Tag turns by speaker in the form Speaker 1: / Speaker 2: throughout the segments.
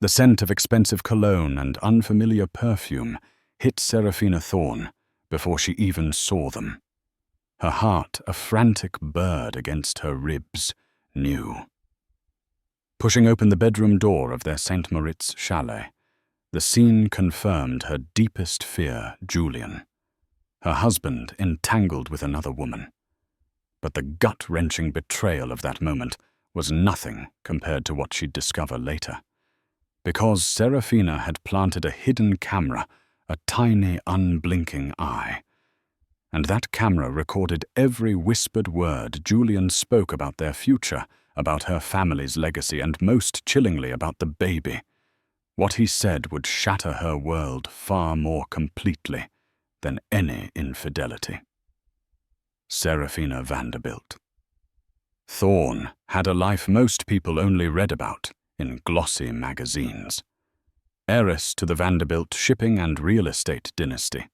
Speaker 1: The scent of expensive cologne and unfamiliar perfume hit Serafina Thorne before she even saw them. Her heart, a frantic bird against her ribs, knew. Pushing open the bedroom door of their St. Moritz chalet, the scene confirmed her deepest fear, Julian. Her husband entangled with another woman. But the gut-wrenching betrayal of that moment was nothing compared to what she'd discover later. Because Serafina had planted a hidden camera, a tiny, unblinking eye. And that camera recorded every whispered word Julian spoke about their future, about her family's legacy, and most chillingly about the baby. What he said would shatter her world far more completely than any infidelity. Serafina Vanderbilt. Thorne had a life most people only read about in glossy magazines. Heiress to the Vanderbilt shipping and real estate dynasty.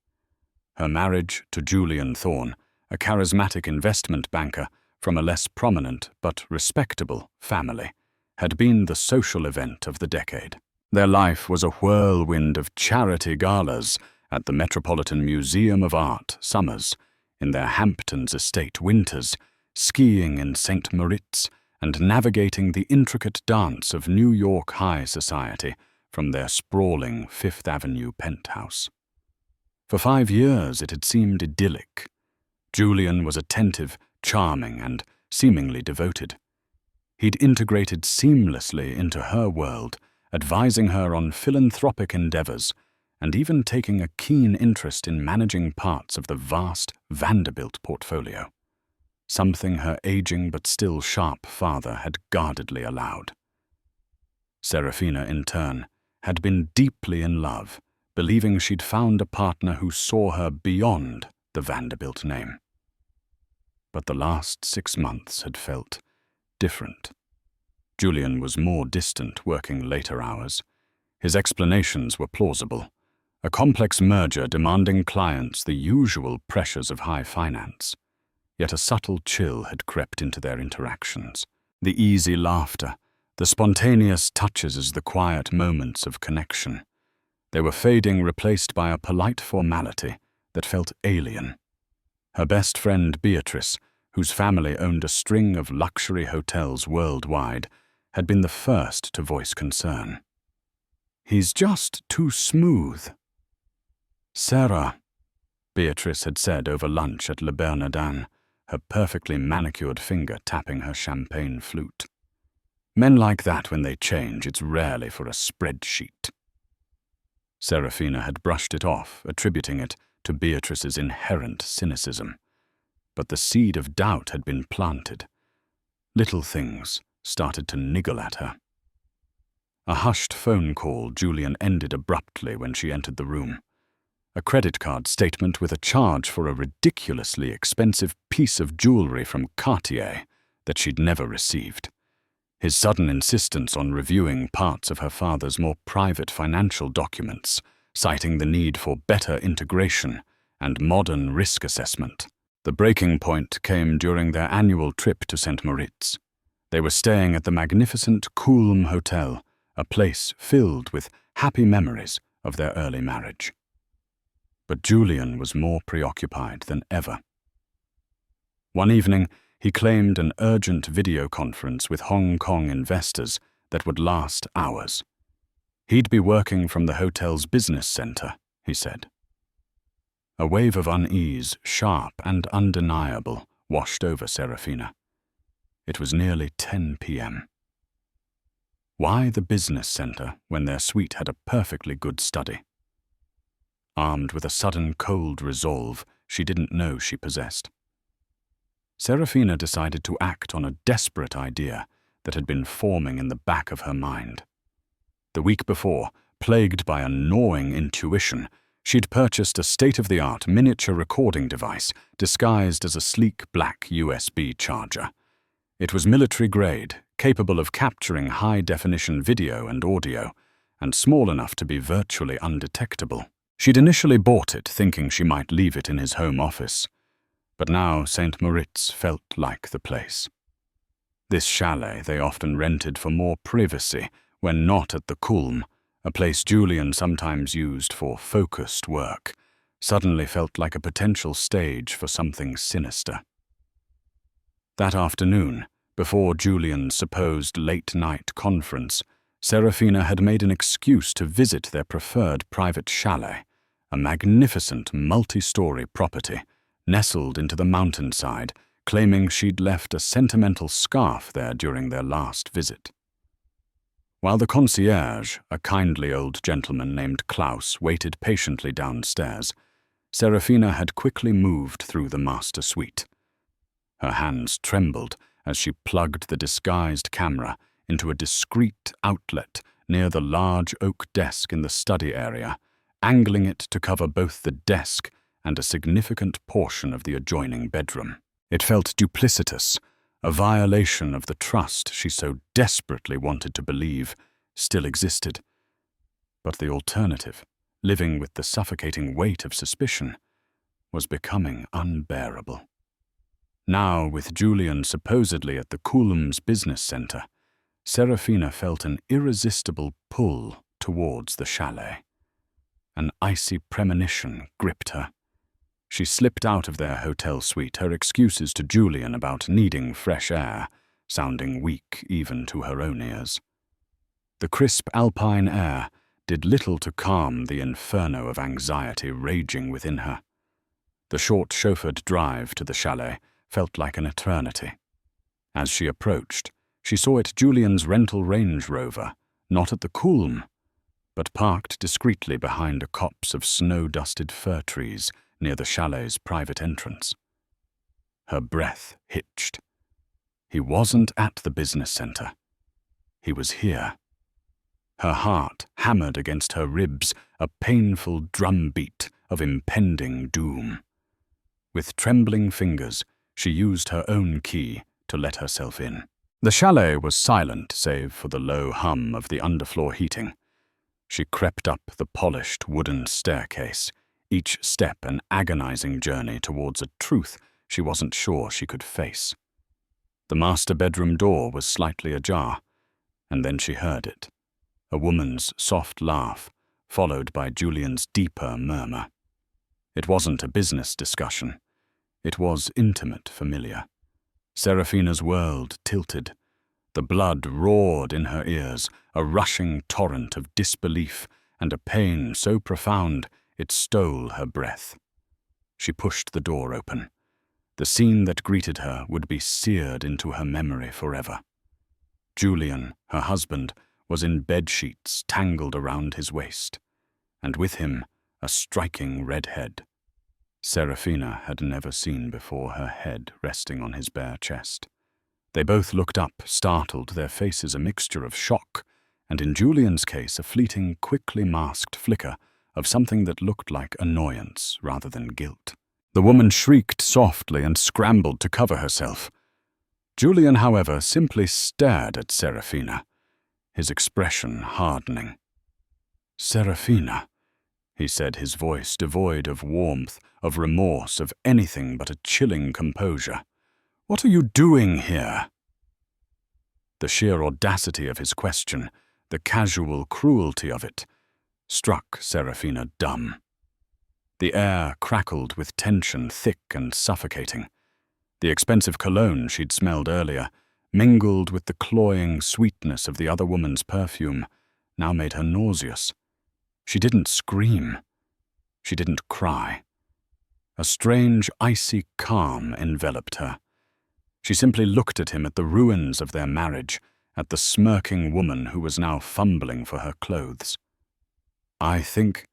Speaker 1: Her marriage to Julian Thorne, a charismatic investment banker from a less prominent but respectable family, had been the social event of the decade. Their life was a whirlwind of charity galas at the Metropolitan Museum of Art summers, in their Hamptons estate winters, skiing in St. Moritz, and navigating the intricate dance of New York high society from their sprawling Fifth Avenue penthouse. For 5 years it had seemed idyllic. Julian was attentive, charming, and seemingly devoted. He'd integrated seamlessly into her world, advising her on philanthropic endeavors, and even taking a keen interest in managing parts of the vast Vanderbilt portfolio, something her aging but still sharp father had guardedly allowed. Serafina, in turn, had been deeply in love, believing she'd found a partner who saw her beyond the Vanderbilt name. But the last 6 months had felt different. Julian was more distant, working later hours. His explanations were plausible. A complex merger demanding clients the usual pressures of high finance. Yet a subtle chill had crept into their interactions. The easy laughter, the spontaneous touches as the quiet moments of connection. They were fading, replaced by a polite formality that felt alien. Her best friend Beatrice, whose family owned a string of luxury hotels worldwide, had been the first to voice concern. "He's just too smooth." "Sarah," Beatrice had said over lunch at Le Bernardin, her perfectly manicured finger tapping her champagne flute. "Men like that, when they change, it's rarely for a spreadsheet." Serafina had brushed it off, attributing it to Beatrice's inherent cynicism. But the seed of doubt had been planted. Little things started to niggle at her. A hushed phone call Julian ended abruptly when she entered the room. A credit card statement with a charge for a ridiculously expensive piece of jewelry from Cartier that she'd never received. His sudden insistence on reviewing parts of her father's more private financial documents, citing the need for better integration and modern risk assessment. The breaking point came during their annual trip to St. Moritz. They were staying at the magnificent Kulm Hotel, a place filled with happy memories of their early marriage. But Julian was more preoccupied than ever. One evening, he claimed an urgent video conference with Hong Kong investors that would last hours. He'd be working from the hotel's business center, he said. A wave of unease, sharp and undeniable, washed over Serafina. It was nearly 10 p.m. Why the business center when their suite had a perfectly good study? Armed with a sudden cold resolve she didn't know she possessed, Serafina decided to act on a desperate idea that had been forming in the back of her mind. The week before, plagued by a gnawing intuition, she'd purchased a state-of-the-art miniature recording device disguised as a sleek black USB charger. It was military-grade, capable of capturing high-definition video and audio, and small enough to be virtually undetectable. She'd initially bought it thinking she might leave it in his home office, but now St. Moritz felt like the place. This chalet they often rented for more privacy when not at the Kulm, a place Julian sometimes used for focused work, suddenly felt like a potential stage for something sinister. That afternoon, before Julian's supposed late-night conference, Serafina had made an excuse to visit their preferred private chalet, a magnificent multi-story property nestled into the mountainside, claiming she'd left a sentimental scarf there during their last visit. While the concierge, a kindly old gentleman named Klaus, waited patiently downstairs, Serafina had quickly moved through the master suite. Her hands trembled as she plugged the disguised camera into a discreet outlet near the large oak desk in the study area, angling it to cover both the desk and a significant portion of the adjoining bedroom. It felt duplicitous, a violation of the trust she so desperately wanted to believe still existed. But the alternative, living with the suffocating weight of suspicion, was becoming unbearable. Now, with Julian supposedly at the Kulm's business center, Serafina felt an irresistible pull towards the chalet. An icy premonition gripped her. She slipped out of their hotel suite, her excuses to Julian about needing fresh air sounding weak even to her own ears. The crisp alpine air did little to calm the inferno of anxiety raging within her. The short chauffeured drive to the chalet felt like an eternity. As she approached, she saw it Julian's rental Range Rover, not at the Kulm, but parked discreetly behind a copse of snow-dusted fir trees near the chalet's private entrance. Her breath hitched. He wasn't at the business center. He was here. Her heart hammered against her ribs, a painful drumbeat of impending doom. With trembling fingers, she used her own key to let herself in. The chalet was silent save for the low hum of the underfloor heating. She crept up the polished wooden staircase, each step an agonizing journey towards a truth she wasn't sure she could face. The master bedroom door was slightly ajar, and then she heard it, a woman's soft laugh, followed by Julian's deeper murmur. It wasn't a business discussion. It was intimate familiar. Serafina's world tilted. The blood roared in her ears, a rushing torrent of disbelief and a pain so profound it stole her breath. She pushed the door open. The scene that greeted her would be seared into her memory forever. Julian, her husband, was in bedsheets tangled around his waist, and with him a striking red head. Serafina had never seen before her head resting on his bare chest. They both looked up, startled, their faces a mixture of shock, and in Julian's case a fleeting, quickly masked flicker of something that looked like annoyance rather than guilt. The woman shrieked softly and scrambled to cover herself. Julian, however, simply stared at Serafina, his expression hardening. "Serafina," he said, his voice devoid of warmth, of remorse, of anything but a chilling composure. "What are you doing here?" The sheer audacity of his question, the casual cruelty of it, struck Serafina dumb. The air crackled with tension, thick and suffocating. The expensive cologne she'd smelled earlier, mingled with the cloying sweetness of the other woman's perfume, now made her nauseous. She didn't scream. She didn't cry. A strange, icy calm enveloped her. She simply looked at him, at the ruins of their marriage, at the smirking woman who was now fumbling for her clothes. "I think,"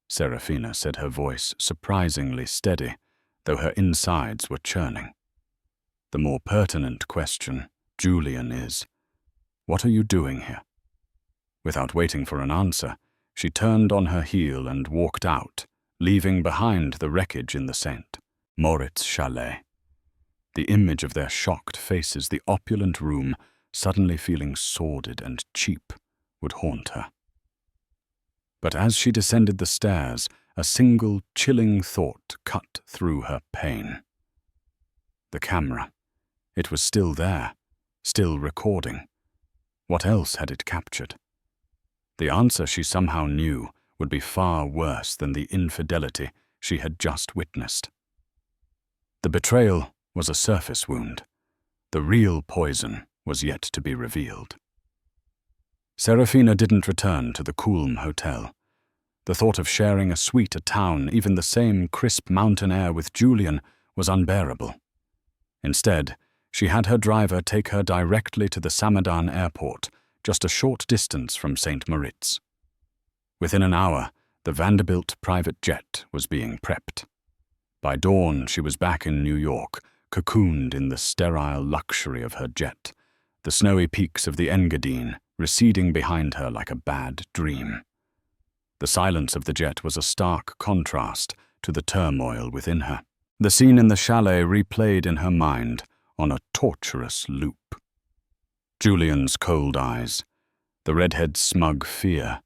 Speaker 1: Serafina said, her voice surprisingly steady, though her insides were churning. "The more pertinent question, Julian, is, what are you doing here?" Without waiting for an answer, she turned on her heel and walked out, leaving behind the wreckage in the St. Moritz chalet. The image of their shocked faces, the opulent room, suddenly feeling sordid and cheap, would haunt her. But as she descended the stairs, a single chilling thought cut through her pain. The camera. It was still there, still recording. What else had it captured? The answer she somehow knew would be far worse than the infidelity she had just witnessed. The betrayal was a surface wound. The real poison was yet to be revealed. Serafina didn't return to the Kulm Hotel. The thought of sharing a suite, a town, even the same crisp mountain air with Julian was unbearable. Instead, she had her driver take her directly to the Samadan airport, just a short distance from St. Moritz. Within an hour, the Vanderbilt private jet was being prepped. By dawn, she was back in New York, cocooned in the sterile luxury of her jet, the snowy peaks of the Engadine receding behind her like a bad dream. The silence of the jet was a stark contrast to the turmoil within her. The scene in the chalet replayed in her mind on a torturous loop. Julian's cold eyes, the redhead's smug fear,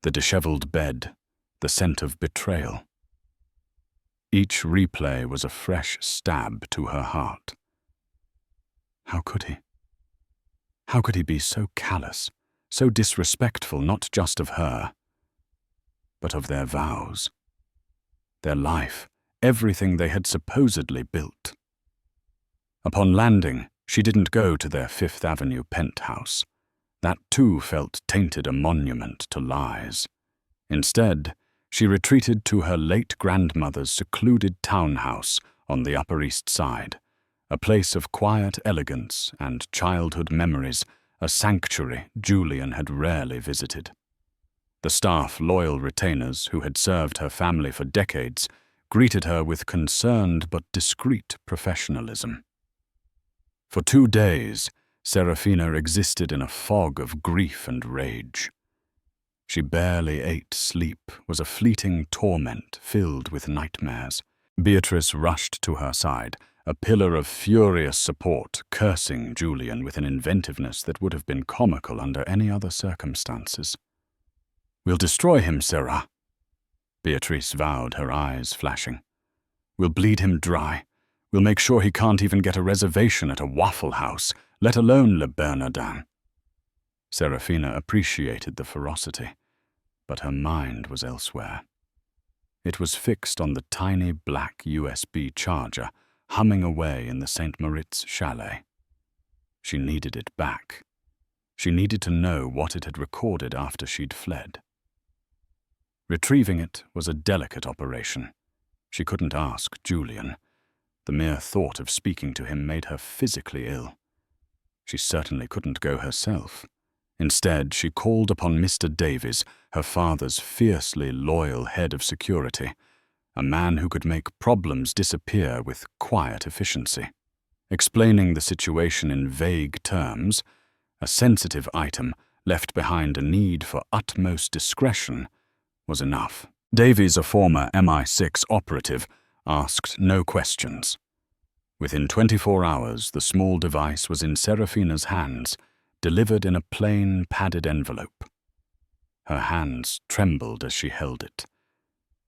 Speaker 1: the disheveled bed, the scent of betrayal. Each replay was a fresh stab to her heart. How could he? How could he be so callous, so disrespectful not just of her, but of their vows, their life, everything they had supposedly built? Upon landing, she didn't go to their Fifth Avenue penthouse. That too felt tainted a monument to lies. Instead, she retreated to her late grandmother's secluded townhouse on the Upper East Side, a place of quiet elegance and childhood memories, a sanctuary Julian had rarely visited. The staff, loyal retainers who had served her family for decades, greeted her with concerned but discreet professionalism. For 2 days, Serafina existed in a fog of grief and rage. She barely ate. Sleep was a fleeting torment filled with nightmares. Beatrice rushed to her side, a pillar of furious support, cursing Julian with an inventiveness that would have been comical under any other circumstances. "We'll destroy him, Sarah," Beatrice vowed, her eyes flashing. "We'll bleed him dry. We'll make sure he can't even get a reservation at a Waffle House, let alone Le Bernardin." Serafina appreciated the ferocity, but her mind was elsewhere. It was fixed on the tiny black USB charger humming away in the St. Moritz chalet. She needed it back. She needed to know what it had recorded after she'd fled. Retrieving it was a delicate operation. She couldn't ask Julian. The mere thought of speaking to him made her physically ill. She certainly couldn't go herself. Instead, she called upon Mr. Davies, her father's fiercely loyal head of security, a man who could make problems disappear with quiet efficiency. Explaining the situation in vague terms, a sensitive item left behind a need for utmost discretion, was enough. Davies, a former MI6 operative, asked no questions. Within 24 hours, the small device was in Serafina's hands, delivered in a plain, padded envelope. Her hands trembled as she held it.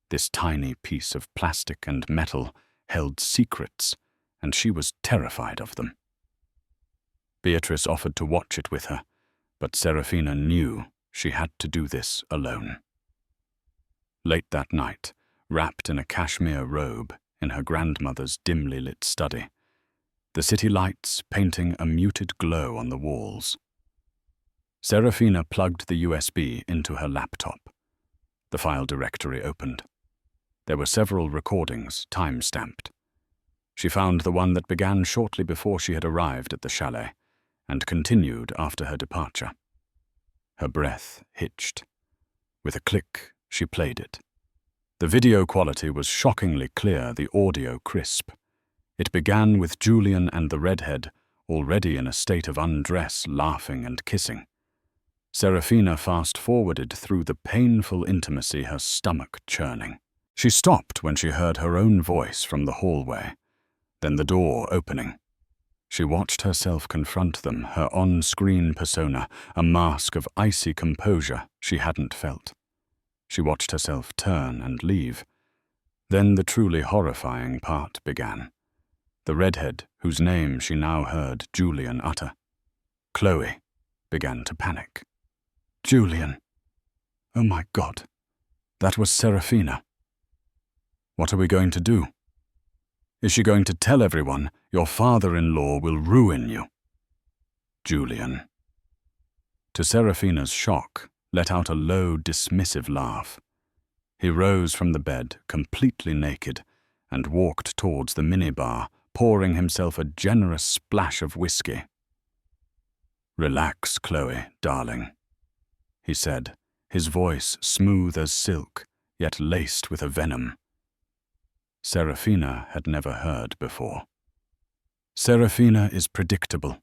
Speaker 1: This tiny piece of plastic and metal held secrets, and she was terrified of them. Beatrice offered to watch it with her, but Serafina knew she had to do this alone. Late that night, wrapped in a cashmere robe in her grandmother's dimly lit study, the city lights painting a muted glow on the walls, Serafina plugged the USB into her laptop. The file directory opened. There were several recordings, time-stamped. She found the one that began shortly before she had arrived at the chalet, and continued after her departure. Her breath hitched. With a click, she played it. The video quality was shockingly clear, the audio crisp. It began with Julian and the redhead, already in a state of undress, laughing and kissing. Serafina fast-forwarded through the painful intimacy, her stomach churning. She stopped when she heard her own voice from the hallway, then the door opening. She watched herself confront them, her on-screen persona, a mask of icy composure she hadn't felt. She watched herself turn and leave. Then the truly horrifying part began. The redhead, whose name she now heard Julian utter. Chloe began to panic. "Julian," Oh my God, that was Serafina. What are we going to do? Is she going to tell everyone your father-in-law will ruin you? Julian, to Serafina's shock, let out a low, dismissive laugh. He rose from the bed, completely naked, and walked towards the minibar, pouring himself a generous splash of whiskey. "Relax, Chloe, darling," he said, his voice smooth as silk, yet laced with a venom Serafina had never heard before. Serafina is predictable.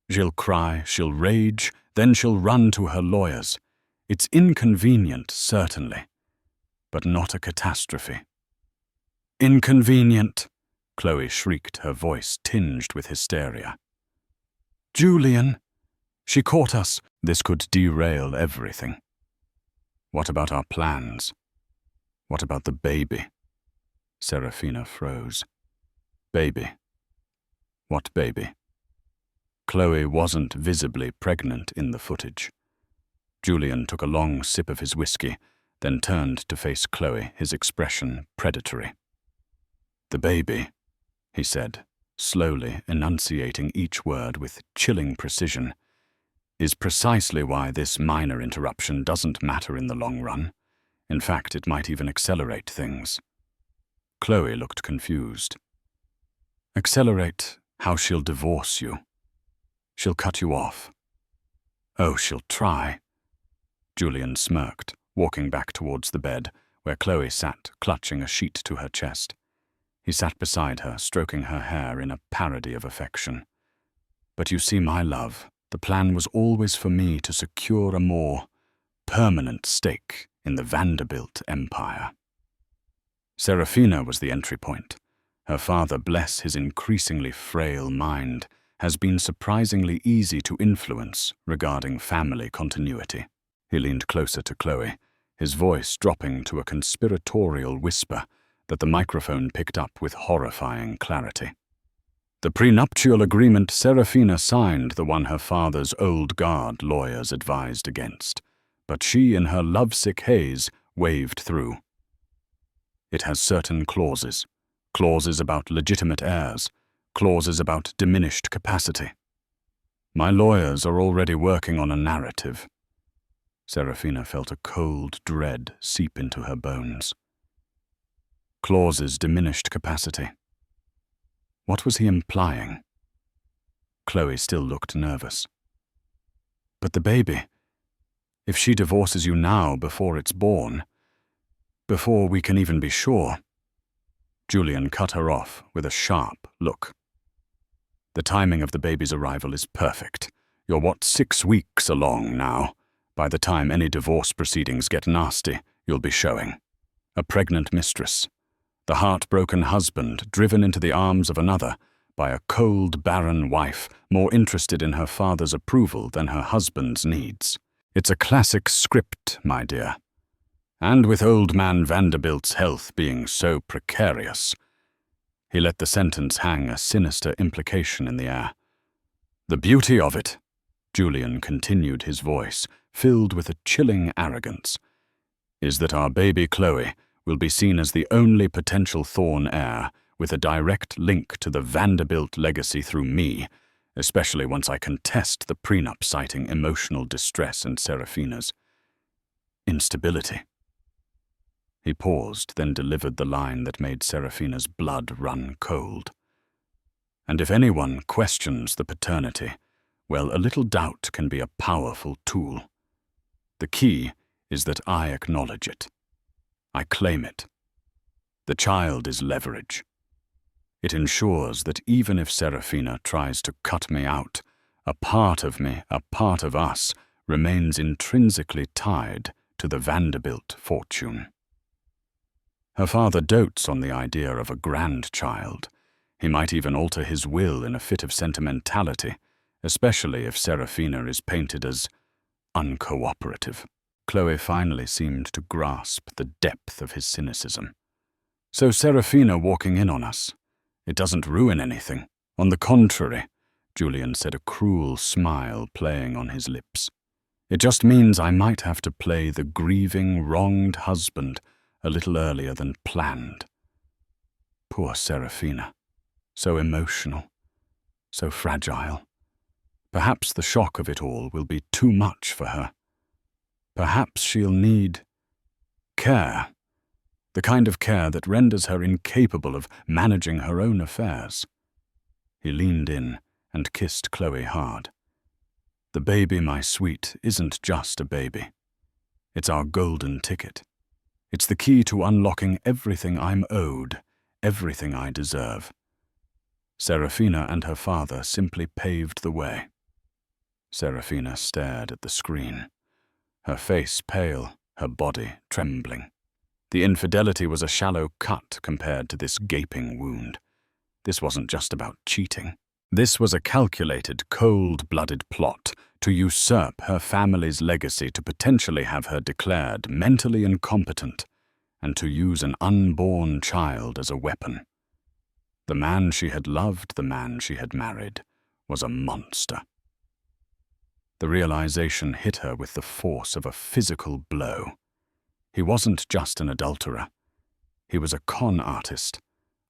Speaker 1: She'll cry, she'll rage, then she'll run to her lawyers. It's inconvenient, certainly, but not a catastrophe. "Inconvenient!" Chloe shrieked, her voice tinged with hysteria. "Julian! She caught us. This could derail everything. What about our plans? What about the baby?" Serafina froze. "Baby? What baby?" Chloe wasn't visibly pregnant in the footage. Julian took a long sip of his whiskey, then turned to face Chloe, his expression predatory. "The baby," he said, slowly enunciating each word with chilling precision, "is precisely why this minor interruption doesn't matter in the long run. In fact, it might even accelerate things." Chloe looked confused. "Accelerate how she'll divorce you. She'll cut you off." "Oh, she'll try." Julian smirked, walking back towards the bed, where Chloe sat, clutching a sheet to her chest. He sat beside her, stroking her hair in a parody of affection. "But you see, my love, the plan was always for me to secure a more permanent stake in the Vanderbilt empire. Serafina was the entry point. Her father, bless his increasingly frail mind, has been surprisingly easy to influence regarding family continuity." He leaned closer to Chloe, his voice dropping to a conspiratorial whisper that the microphone picked up with horrifying clarity. "The prenuptial agreement Serafina signed, the one her father's old guard lawyers advised against, but she, in her lovesick haze, waved through. It has certain clauses about legitimate heirs, clauses about diminished capacity. My lawyers are already working on a narrative." Serafina felt a cold dread seep into her bones. Clauses diminished capacity. What was he implying? Chloe still looked nervous. "But the baby, if she divorces you now before it's born, before we can even be sure..." Julian cut her off with a sharp look. "The timing of the baby's arrival is perfect. You're 6 weeks along now. By the time any divorce proceedings get nasty, you'll be showing. A pregnant mistress. The heartbroken husband driven into the arms of another by a cold, barren wife more interested in her father's approval than her husband's needs. It's a classic script, my dear. And with old man Vanderbilt's health being so precarious..." He let the sentence hang, a sinister implication in the air. "The beauty of it," Julian continued, his voice filled with a chilling arrogance, "is that our baby Chloe will be seen as the only potential Thorne heir with a direct link to the Vanderbilt legacy through me, especially once I contest the prenup citing emotional distress and Serafina's instability." He paused, then delivered the line that made Serafina's blood run cold. "And if anyone questions the paternity, well, a little doubt can be a powerful tool. The key is that I acknowledge it. I claim it. The child is leverage. It ensures that even if Serafina tries to cut me out, a part of me, a part of us, remains intrinsically tied to the Vanderbilt fortune." Her father dotes on the idea of a grandchild. He might even alter his will in a fit of sentimentality, especially if Serafina is painted as uncooperative. Chloe finally seemed to grasp the depth of his cynicism. "So Serafina walking in on us, it doesn't ruin anything. On the contrary," Julian said, a cruel smile playing on his lips. It just means I might have to play the grieving, wronged husband a little earlier than planned. Poor Serafina. So emotional. So fragile. Perhaps the shock of it all will be too much for her. Perhaps she'll need care. The kind of care that renders her incapable of managing her own affairs. He leaned in and kissed Chloe hard. The baby, my sweet, isn't just a baby. It's our golden ticket. It's the key to unlocking everything I'm owed, everything I deserve. Serafina and her father simply paved the way. Serafina stared at the screen, her face pale, her body trembling. The infidelity was a shallow cut compared to this gaping wound. This wasn't just about cheating. This was a calculated, cold-blooded plot to usurp her family's legacy, to potentially have her declared mentally incompetent, and to use an unborn child as a weapon. The man she had loved, the man she had married, was a monster. The realization hit her with the force of a physical blow. He wasn't just an adulterer. He was a con artist,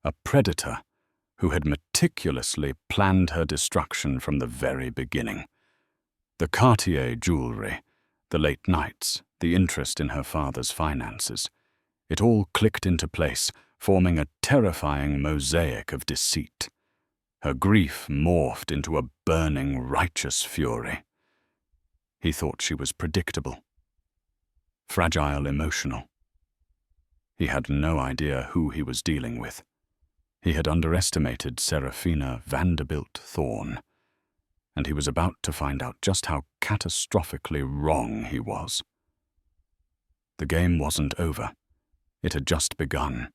Speaker 1: a predator, who had meticulously planned her destruction from the very beginning. The Cartier jewelry, the late nights, the interest in her father's finances, it all clicked into place, forming a terrifying mosaic of deceit. Her grief morphed into a burning, righteous fury. He thought she was predictable, fragile, emotional. He had no idea who he was dealing with. He had underestimated Serafina Vanderbilt Thorne, and he was about to find out just how catastrophically wrong he was. The game wasn't over. It had just begun,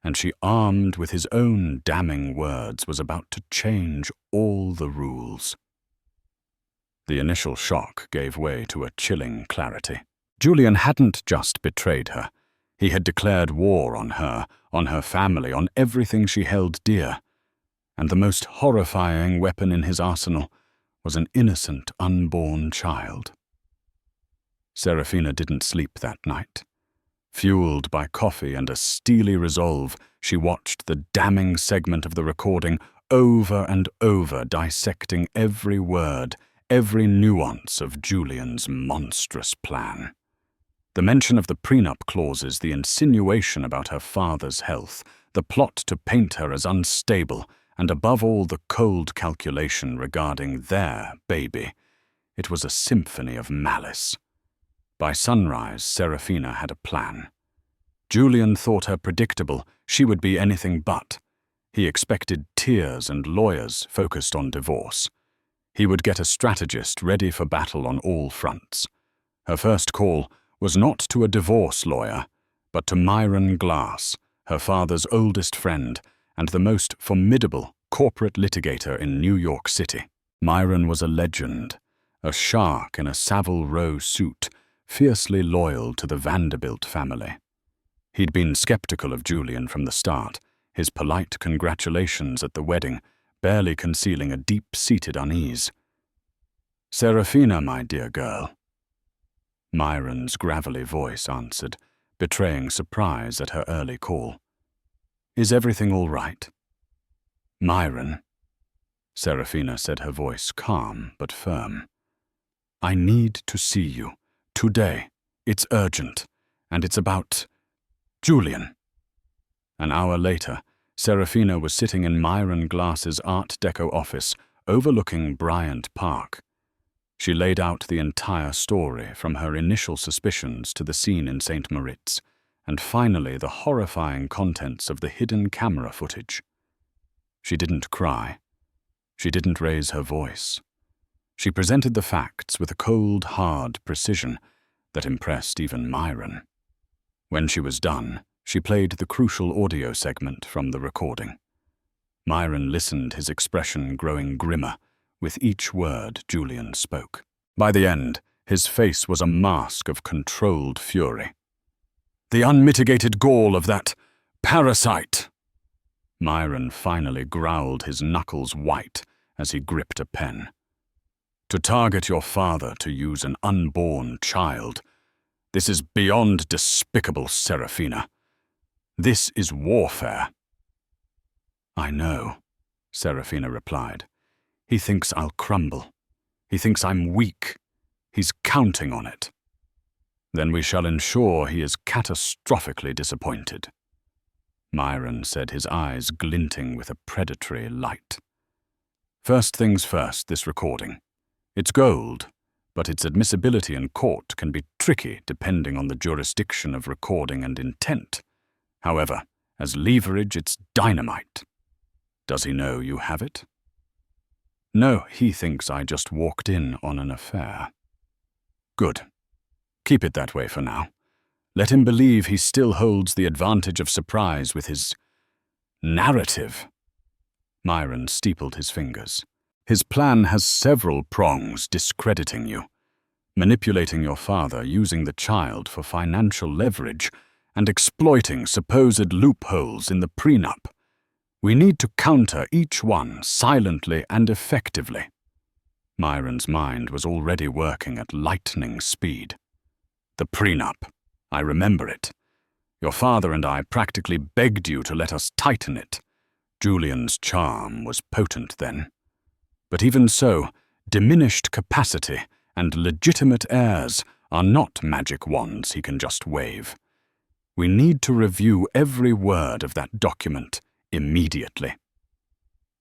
Speaker 1: and she, armed with his own damning words, was about to change all the rules. The initial shock gave way to a chilling clarity. Julian hadn't just betrayed her. He had declared war on her family, on everything she held dear. And the most horrifying weapon in his arsenal was an innocent, unborn child. Serafina didn't sleep that night. Fueled by coffee and a steely resolve, she watched the damning segment of the recording over and over, dissecting every word, every nuance of Julian's monstrous plan. The mention of the prenup clauses, the insinuation about her father's health, the plot to paint her as unstable, and above all the cold calculation regarding their baby. It was a symphony of malice. By sunrise, Serafina had a plan. Julian thought her predictable. She would be anything but. He expected tears and lawyers focused on divorce. He would get a strategist ready for battle on all fronts. Her first call was not to a divorce lawyer, but to Myron Glass, her father's oldest friend and the most formidable corporate litigator in New York City. Myron was a legend, a shark in a Savile Row suit, fiercely loyal to the Vanderbilt family. He'd been skeptical of Julian from the start, his polite congratulations at the wedding barely concealing a deep-seated unease. "Serafina, my dear girl." Myron's gravelly voice answered, betraying surprise at her early call. "Is everything all right?" "Myron," Serafina said, her voice calm but firm. "I need to see you. Today. It's urgent. And it's about Julian." An hour later, Serafina was sitting in Myron Glass's Art Deco office overlooking Bryant Park. She laid out the entire story, from her initial suspicions to the scene in St. Moritz, and finally the horrifying contents of the hidden camera footage. She didn't cry. She didn't raise her voice. She presented the facts with a cold, hard precision that impressed even Myron. When she was done, she played the crucial audio segment from the recording. Myron listened, his expression growing grimmer with each word Julian spoke. By the end, his face was a mask of controlled fury. "The unmitigated gall of that parasite!" Myron finally growled, his knuckles white as he gripped a pen. To target your father to use an unborn child. This is beyond despicable, Serafina. This is warfare." "I know," Serafina replied. "He thinks I'll crumble. He thinks I'm weak. He's counting on it." "Then we shall ensure he is catastrophically disappointed," Myron said, his eyes glinting with a predatory light. "First things first, this recording. It's gold, but its admissibility in court can be tricky depending on the jurisdiction of recording and intent. However, as leverage, it's dynamite. Does he know you have it?" "No, he thinks I just walked in on an affair." "Good. Keep it that way for now. Let him believe he still holds the advantage of surprise with his narrative." Myron steepled his fingers. "His plan has several prongs discrediting you, manipulating your father, using the child for financial leverage, and exploiting supposed loopholes in the prenup. We need to counter each one silently and effectively." Myron's mind was already working at lightning speed. "The prenup. I remember it. Your father and I practically begged you to let us tighten it. Julian's charm was potent then. But even so, diminished capacity and legitimate heirs are not magic wands he can just wave. We need to review every word of that document immediately."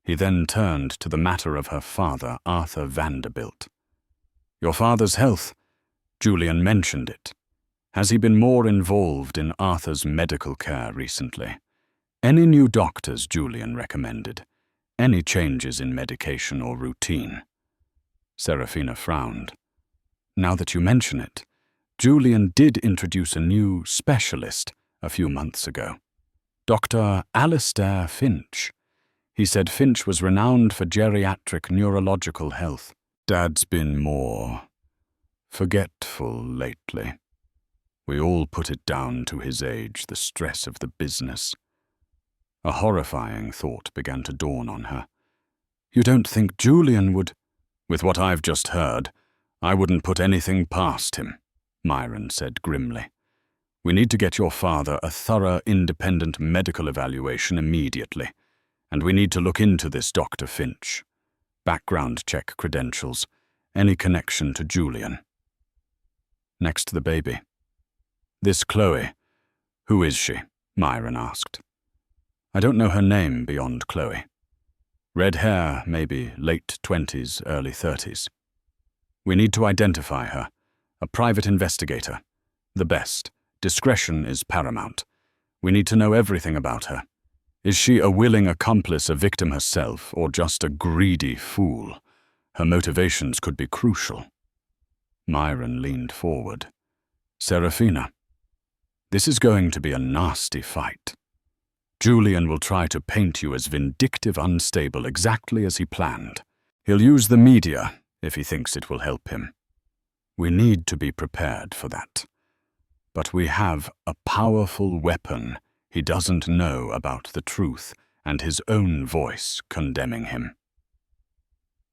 Speaker 1: He then turned to the matter of her father, Arthur Vanderbilt. "Your father's health. Julian mentioned it. Has he been more involved in Arthur's medical care recently? Any new doctors Julian recommended? Any changes in medication or routine?" Serafina frowned. "Now that you mention it, Julian did introduce a new specialist a few months ago. Dr. Alistair Finch. He said Finch was renowned for geriatric neurological health. Dad's been more forgetful lately. We all put it down to his age, the stress of the business." A horrifying thought began to dawn on her. "You don't think Julian would—" "With what I've just heard, I wouldn't put anything past him," Myron said grimly. "We need to get your father a thorough, independent medical evaluation immediately, and we need to look into this Dr. Finch. Background check credentials, any connection to Julian." Next to the baby. "This Chloe, who is she?" Myron asked. "I don't know her name beyond Chloe. Red hair, maybe late 20s, early 30s. We need to identify her. A private investigator. The best. Discretion is paramount. We need to know everything about her. Is she a willing accomplice, a victim herself, or just a greedy fool? Her motivations could be crucial." Myron leaned forward. "Serafina, this is going to be a nasty fight. Julian will try to paint you as vindictive, unstable, exactly as he planned. He'll use the media if he thinks it will help him. We need to be prepared for that. But we have a powerful weapon he doesn't know about the truth and his own voice condemning him."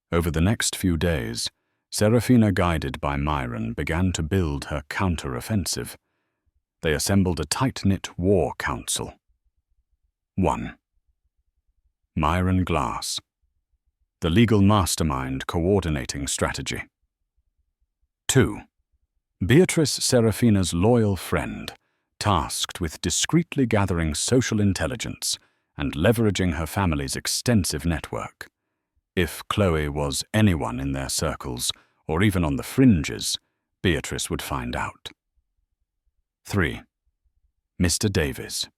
Speaker 1: Over the next few days, Serafina, guided by Myron, began to build her counter-offensive. They assembled a tight-knit war council. 1. Myron Glass, the legal mastermind coordinating strategy. 2. Beatrice Serafina's loyal friend, tasked with discreetly gathering social intelligence and leveraging her family's extensive network. If Chloe was anyone in their circles, or even on the fringes, Beatrice would find out. 3. Mr. Davies,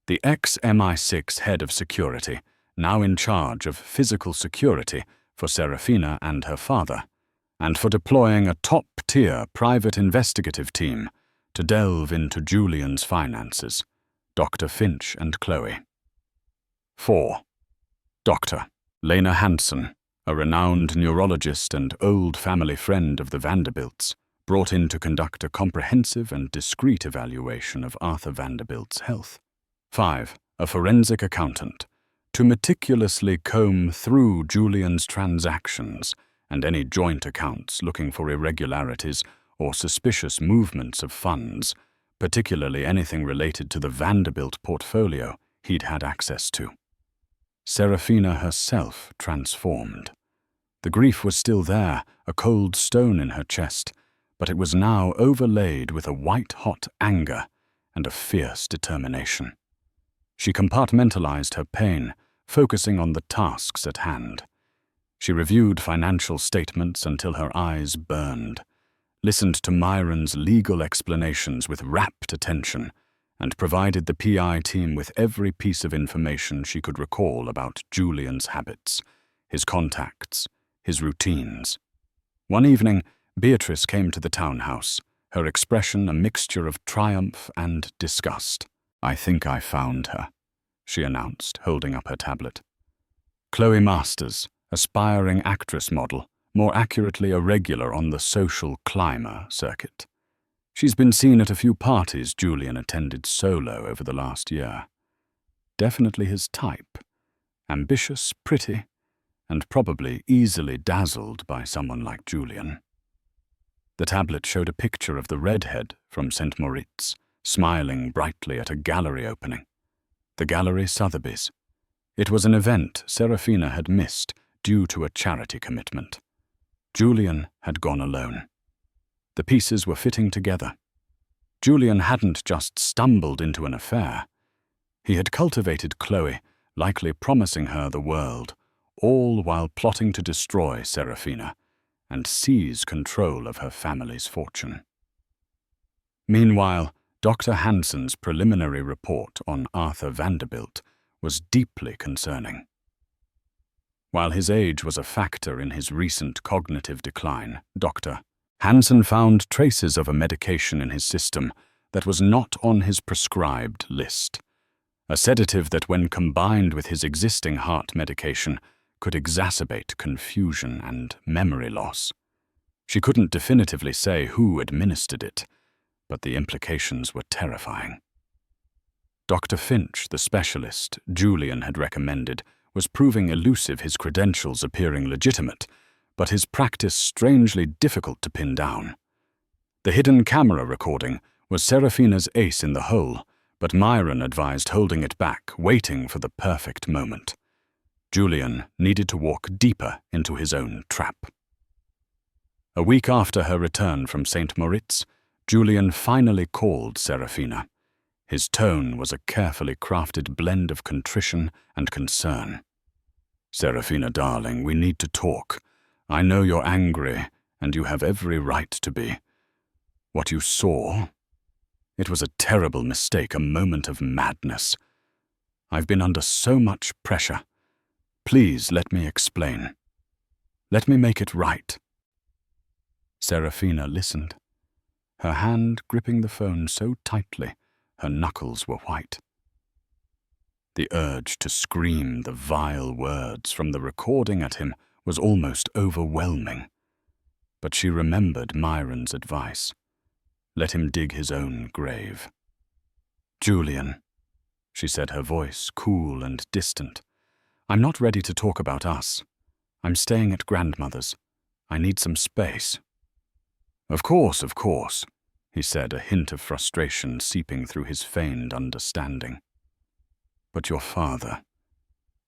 Speaker 1: the ex-MI6 head of security, now in charge of physical security for Serafina and her father, and for deploying a top-tier private investigative team to delve into Julian's finances, Dr. Finch and Chloe. 4. Dr. Lena Hansen, a renowned neurologist and old family friend of the Vanderbilts, brought in to conduct a comprehensive and discreet evaluation of Arthur Vanderbilt's health. 5. A forensic accountant, to meticulously comb through Julian's transactions and any joint accounts looking for irregularities or suspicious movements of funds, particularly anything related to the Vanderbilt portfolio he'd had access to. Serafina herself transformed. The grief was still there, a cold stone in her chest, but it was now overlaid with a white-hot anger and a fierce determination. She compartmentalized her pain, focusing on the tasks at hand. She reviewed financial statements until her eyes burned, listened to Myron's legal explanations with rapt attention, and provided the PI team with every piece of information she could recall about Julian's habits, his contacts, his routines. One evening, Beatrice came to the townhouse, her expression a mixture of triumph and disgust. "I think I found her," she announced, holding up her tablet. Chloe Masters, aspiring actress model, more accurately a regular on the social climber circuit. She's been seen at a few parties Julian attended solo over the last year. Definitely his type. Ambitious, pretty, and probably easily dazzled by someone like Julian. The tablet showed a picture of the redhead from St. Moritz, smiling brightly at a gallery opening. The Gallery Sotheby's. It was an event Serafina had missed due to a charity commitment. Julian had gone alone. The pieces were fitting together. Julian hadn't just stumbled into an affair. He had cultivated Chloe, likely promising her the world, all while plotting to destroy Serafina and seize control of her family's fortune. Meanwhile, Dr. Hansen's preliminary report on Arthur Vanderbilt was deeply concerning. While his age was a factor in his recent cognitive decline, Dr. Hansen found traces of a medication in his system that was not on his prescribed list, a sedative that, when combined with his existing heart medication, could exacerbate confusion and memory loss. She couldn't definitively say who administered it, but the implications were terrifying. Dr. Finch, the specialist Julian had recommended, was proving elusive, his credentials appearing legitimate, but his practice strangely difficult to pin down. The hidden camera recording was Serafina's ace in the hole, but Myron advised holding it back, waiting for the perfect moment. Julian needed to walk deeper into his own trap. A week after her return from St. Moritz, Julian finally called Serafina. His tone was a carefully crafted blend of contrition and concern. "Serafina, darling, we need to talk. I know you're angry, and you have every right to be. What you saw, it was a terrible mistake, a moment of madness. I've been under so much pressure. Please let me explain. Let me make it right." Serafina listened, her hand gripping the phone so tightly her knuckles were white. The urge to scream the vile words from the recording at him was almost overwhelming. But she remembered Myron's advice. Let him dig his own grave. "Julian," she said, her voice cool and distant, "I'm not ready to talk about us. I'm staying at grandmother's. I need some space." Of course," he said, a hint of frustration seeping through his feigned understanding. "But your father,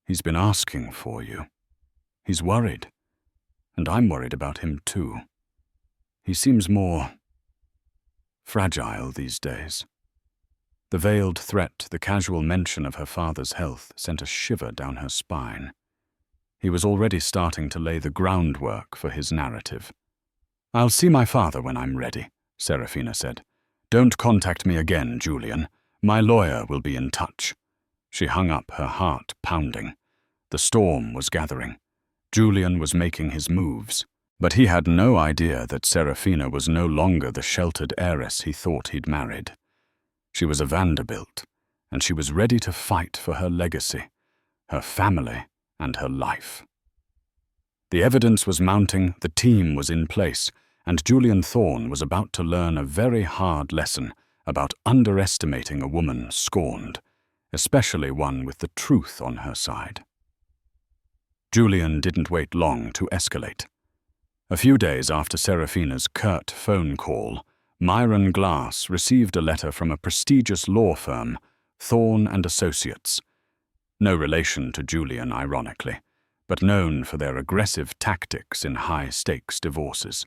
Speaker 1: he's been asking for you. He's worried, and I'm worried about him too. He seems more fragile these days." The veiled threat, the casual mention of her father's health, sent a shiver down her spine. He was already starting to lay the groundwork for his narrative. "I'll see my father when I'm ready," Serafina said. "Don't contact me again, Julian. My lawyer will be in touch." She hung up, her heart pounding. The storm was gathering. Julian was making his moves, but he had no idea that Serafina was no longer the sheltered heiress he thought he'd married. She was a Vanderbilt, and she was ready to fight for her legacy, her family, and her life. The evidence was mounting, the team was in place, and Julian Thorne was about to learn a very hard lesson about underestimating a woman scorned, especially one with the truth on her side. Julian didn't wait long to escalate. A few days after Serafina's curt phone call, Myron Glass received a letter from a prestigious law firm, Thorne and Associates. No relation to Julian, ironically, but known for their aggressive tactics in high-stakes divorces.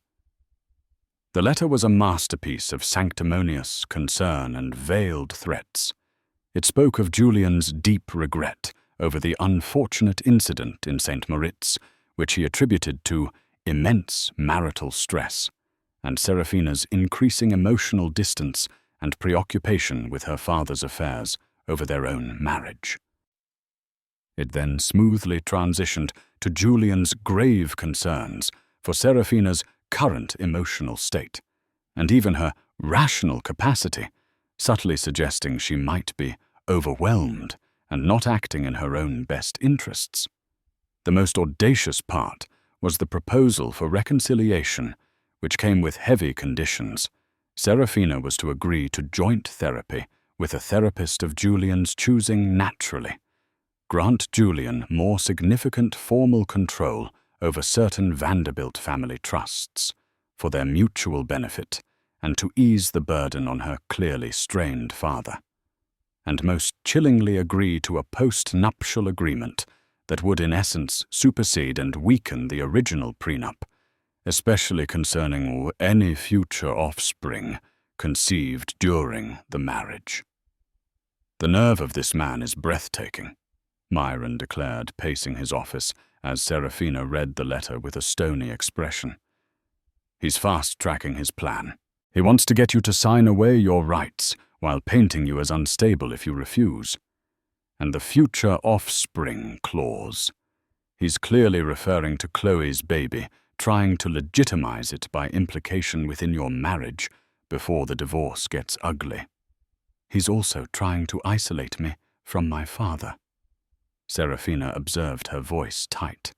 Speaker 1: The letter was a masterpiece of sanctimonious concern and veiled threats. It spoke of Julian's deep regret over the unfortunate incident in St. Moritz, which he attributed to immense marital stress, and Serafina's increasing emotional distance and preoccupation with her father's affairs over their own marriage. It then smoothly transitioned to Julian's grave concerns for Serafina's current emotional state, and even her rational capacity, subtly suggesting she might be overwhelmed and not acting in her own best interests. The most audacious part was the proposal for reconciliation, which came with heavy conditions. Serafina was to agree to joint therapy with a therapist of Julian's choosing naturally, grant Julian more significant formal control over certain Vanderbilt family trusts for their mutual benefit and to ease the burden on her clearly strained father, and most chillingly agree to a post-nuptial agreement that would in essence supersede and weaken the original prenup, especially concerning any future offspring conceived during the marriage. "The nerve of this man is breathtaking," Myron declared, pacing his office as Serafina read the letter with a stony expression. "He's fast-tracking his plan. He wants to get you to sign away your rights while painting you as unstable if you refuse. And the future offspring clause. He's clearly referring to Chloe's baby, trying to legitimize it by implication within your marriage before the divorce gets ugly. He's also trying to isolate me from my father." Serafina observed, her voice tight.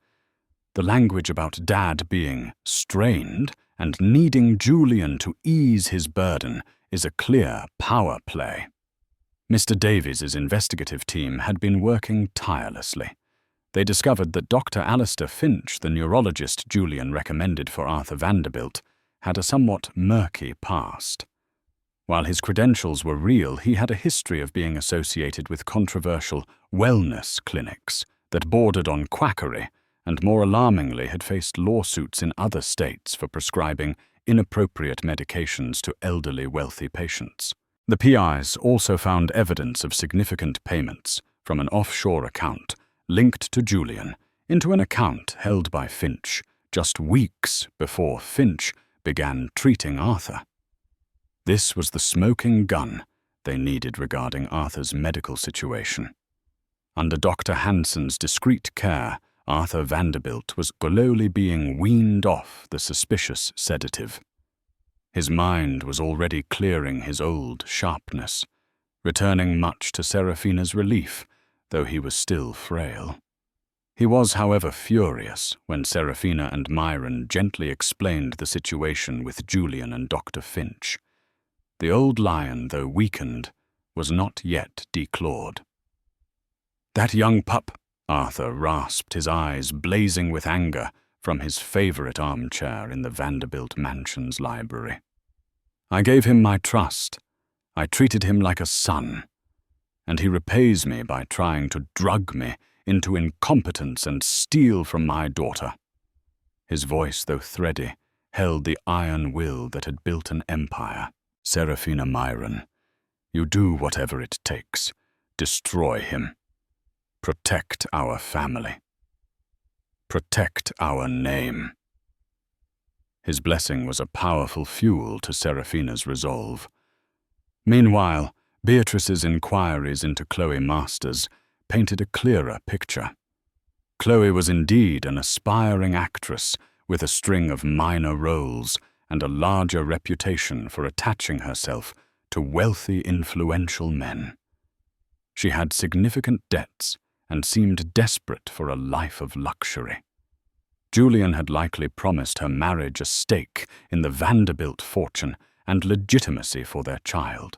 Speaker 1: The language about Dad being strained and needing Julian to ease his burden is a clear power play. Mr. Davies's investigative team had been working tirelessly. They discovered that Dr. Alistair Finch, the neurologist Julian recommended for Arthur Vanderbilt, had a somewhat murky past. While his credentials were real, he had a history of being associated with controversial wellness clinics that bordered on quackery and, more alarmingly, had faced lawsuits in other states for prescribing inappropriate medications to elderly wealthy patients. The PIs also found evidence of significant payments from an offshore account linked to Julian into an account held by Finch just weeks before Finch began treating Arthur. This was the smoking gun they needed regarding Arthur's medical situation. Under Dr. Hansen's discreet care, Arthur Vanderbilt was slowly being weaned off the suspicious sedative. His mind was already clearing his old sharpness, returning much to Serafina's relief, though he was still frail. He was, however, furious when Serafina and Myron gently explained the situation with Julian and Dr. Finch. The old lion, though weakened, was not yet declawed. "That young pup," Arthur rasped, his eyes blazing with anger from his favorite armchair in the Vanderbilt Mansion's library. "I gave him my trust. I treated him like a son. And he repays me by trying to drug me into incompetence and steal from my daughter." His voice, though thready, held the iron will that had built an empire. "Serafina Myron, you do whatever it takes. Destroy him. Protect our family. Protect our name." His blessing was a powerful fuel to Serafina's resolve. Meanwhile, Beatrice's inquiries into Chloe Masters painted a clearer picture. Chloe was indeed an aspiring actress with a string of minor roles and a larger reputation for attaching herself to wealthy, influential men. She had significant debts and seemed desperate for a life of luxury. Julian had likely promised her marriage a stake in the Vanderbilt fortune and legitimacy for their child.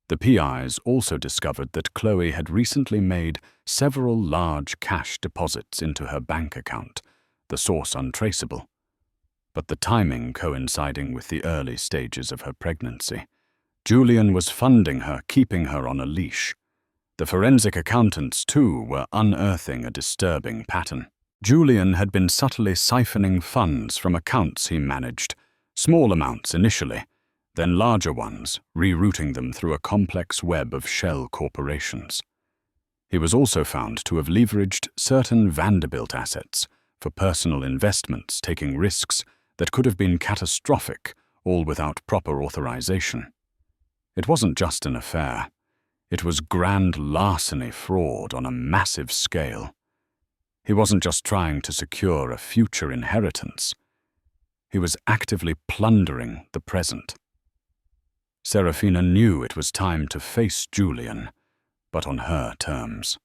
Speaker 1: The PIs also discovered that Chloe had recently made several large cash deposits into her bank account, the source untraceable. but the timing coinciding with the early stages of her pregnancy. Julian was funding her, keeping her on a leash. The forensic accountants, too, were unearthing a disturbing pattern. Julian had been subtly siphoning funds from accounts he managed, small amounts initially, then larger ones, rerouting them through a complex web of shell corporations. He was also found to have leveraged certain Vanderbilt assets for personal investments, taking risks that could have been catastrophic, all without proper authorization. It wasn't just an affair. It was grand larceny fraud on a massive scale. He wasn't just trying to secure a future inheritance. He was actively plundering the present. Serafina knew it was time to face Julian, but on her terms.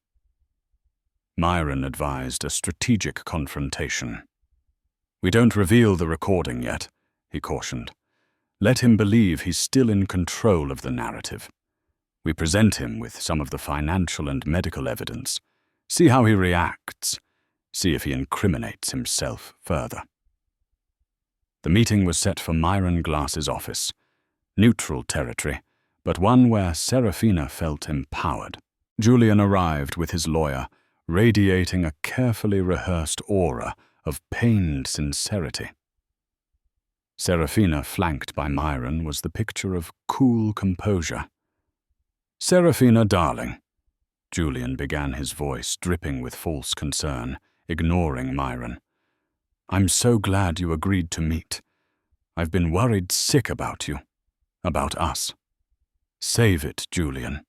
Speaker 1: Myron advised a strategic confrontation. "We don't reveal the recording yet," he cautioned. "Let him believe he's still in control of the narrative. We present him with some of the financial and medical evidence. See how he reacts. See if he incriminates himself further." The meeting was set for Myron Glass's office. Neutral territory, but one where Serafina felt empowered. Julian arrived with his lawyer, radiating a carefully rehearsed aura of pained sincerity. Serafina, flanked by Myron, was the picture of cool composure. "Serafina, darling," Julian began, his voice dripping with false concern, ignoring Myron. "I'm so glad you agreed to meet. I've been worried sick about you, about us." "Save it, Julian."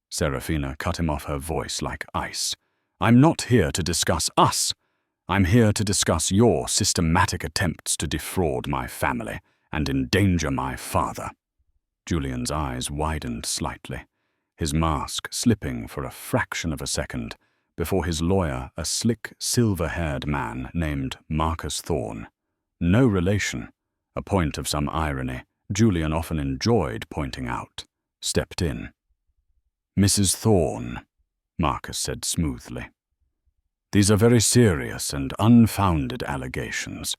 Speaker 1: Serafina cut him off, her voice like ice. "I'm not here to discuss us. I'm here to discuss your systematic attempts to defraud my family and endanger my father." Julian's eyes widened slightly, his mask slipping for a fraction of a second before his lawyer, a slick, silver-haired man named Marcus Thorne. No relation, a point of some irony Julian often enjoyed pointing out, stepped in. "Mrs. Thorne," Marcus said smoothly. "These are very serious and unfounded allegations.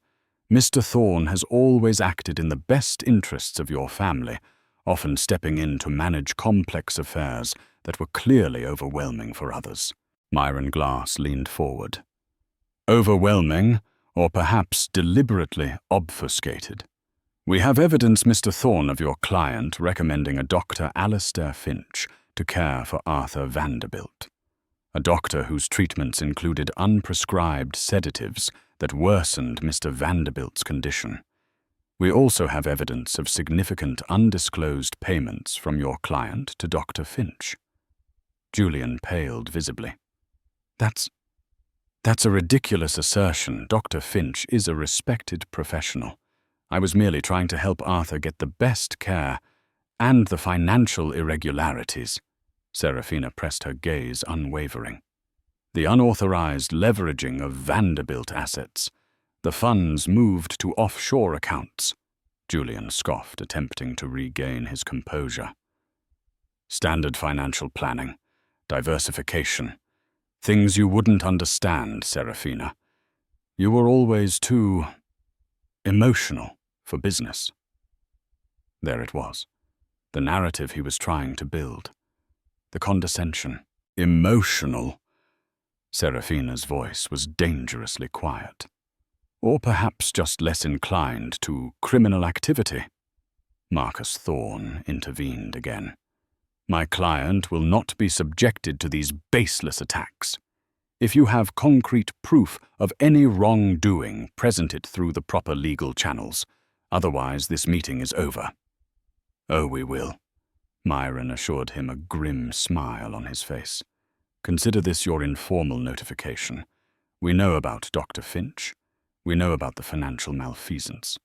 Speaker 1: Mr. Thorne has always acted in the best interests of your family, often stepping in to manage complex affairs that were clearly overwhelming for others." Myron Glass leaned forward. "Overwhelming, or perhaps deliberately obfuscated. We have evidence, Mr. Thorne, of your client recommending a Dr. Alistair Finch to care for Arthur Vanderbilt. A doctor whose treatments included unprescribed sedatives that worsened Mr. Vanderbilt's condition. We also have evidence of significant undisclosed payments from your client to Dr. Finch." Julian paled visibly. That's a ridiculous assertion. Dr. Finch is a respected professional. I was merely trying to help Arthur get the best care and the financial irregularities. Serafina pressed her gaze unwavering. "The unauthorized leveraging of Vanderbilt assets. The funds moved to offshore accounts." Julian scoffed, attempting to regain his composure. "Standard financial planning, diversification. Things you wouldn't understand, Serafina. You were always too emotional for business." There it was, the narrative he was trying to build. The condescension. Emotional. Serafina's voice was dangerously quiet. "Or perhaps just less inclined to criminal activity." Marcus Thorne intervened again. "My client will not be subjected to these baseless attacks. If you have concrete proof of any wrongdoing, present it through the proper legal channels. Otherwise, this meeting is over." "Oh, we will," Myron assured him, a grim smile on his face. "Consider this your informal notification. We know about Dr. Finch. We know about the financial malfeasance.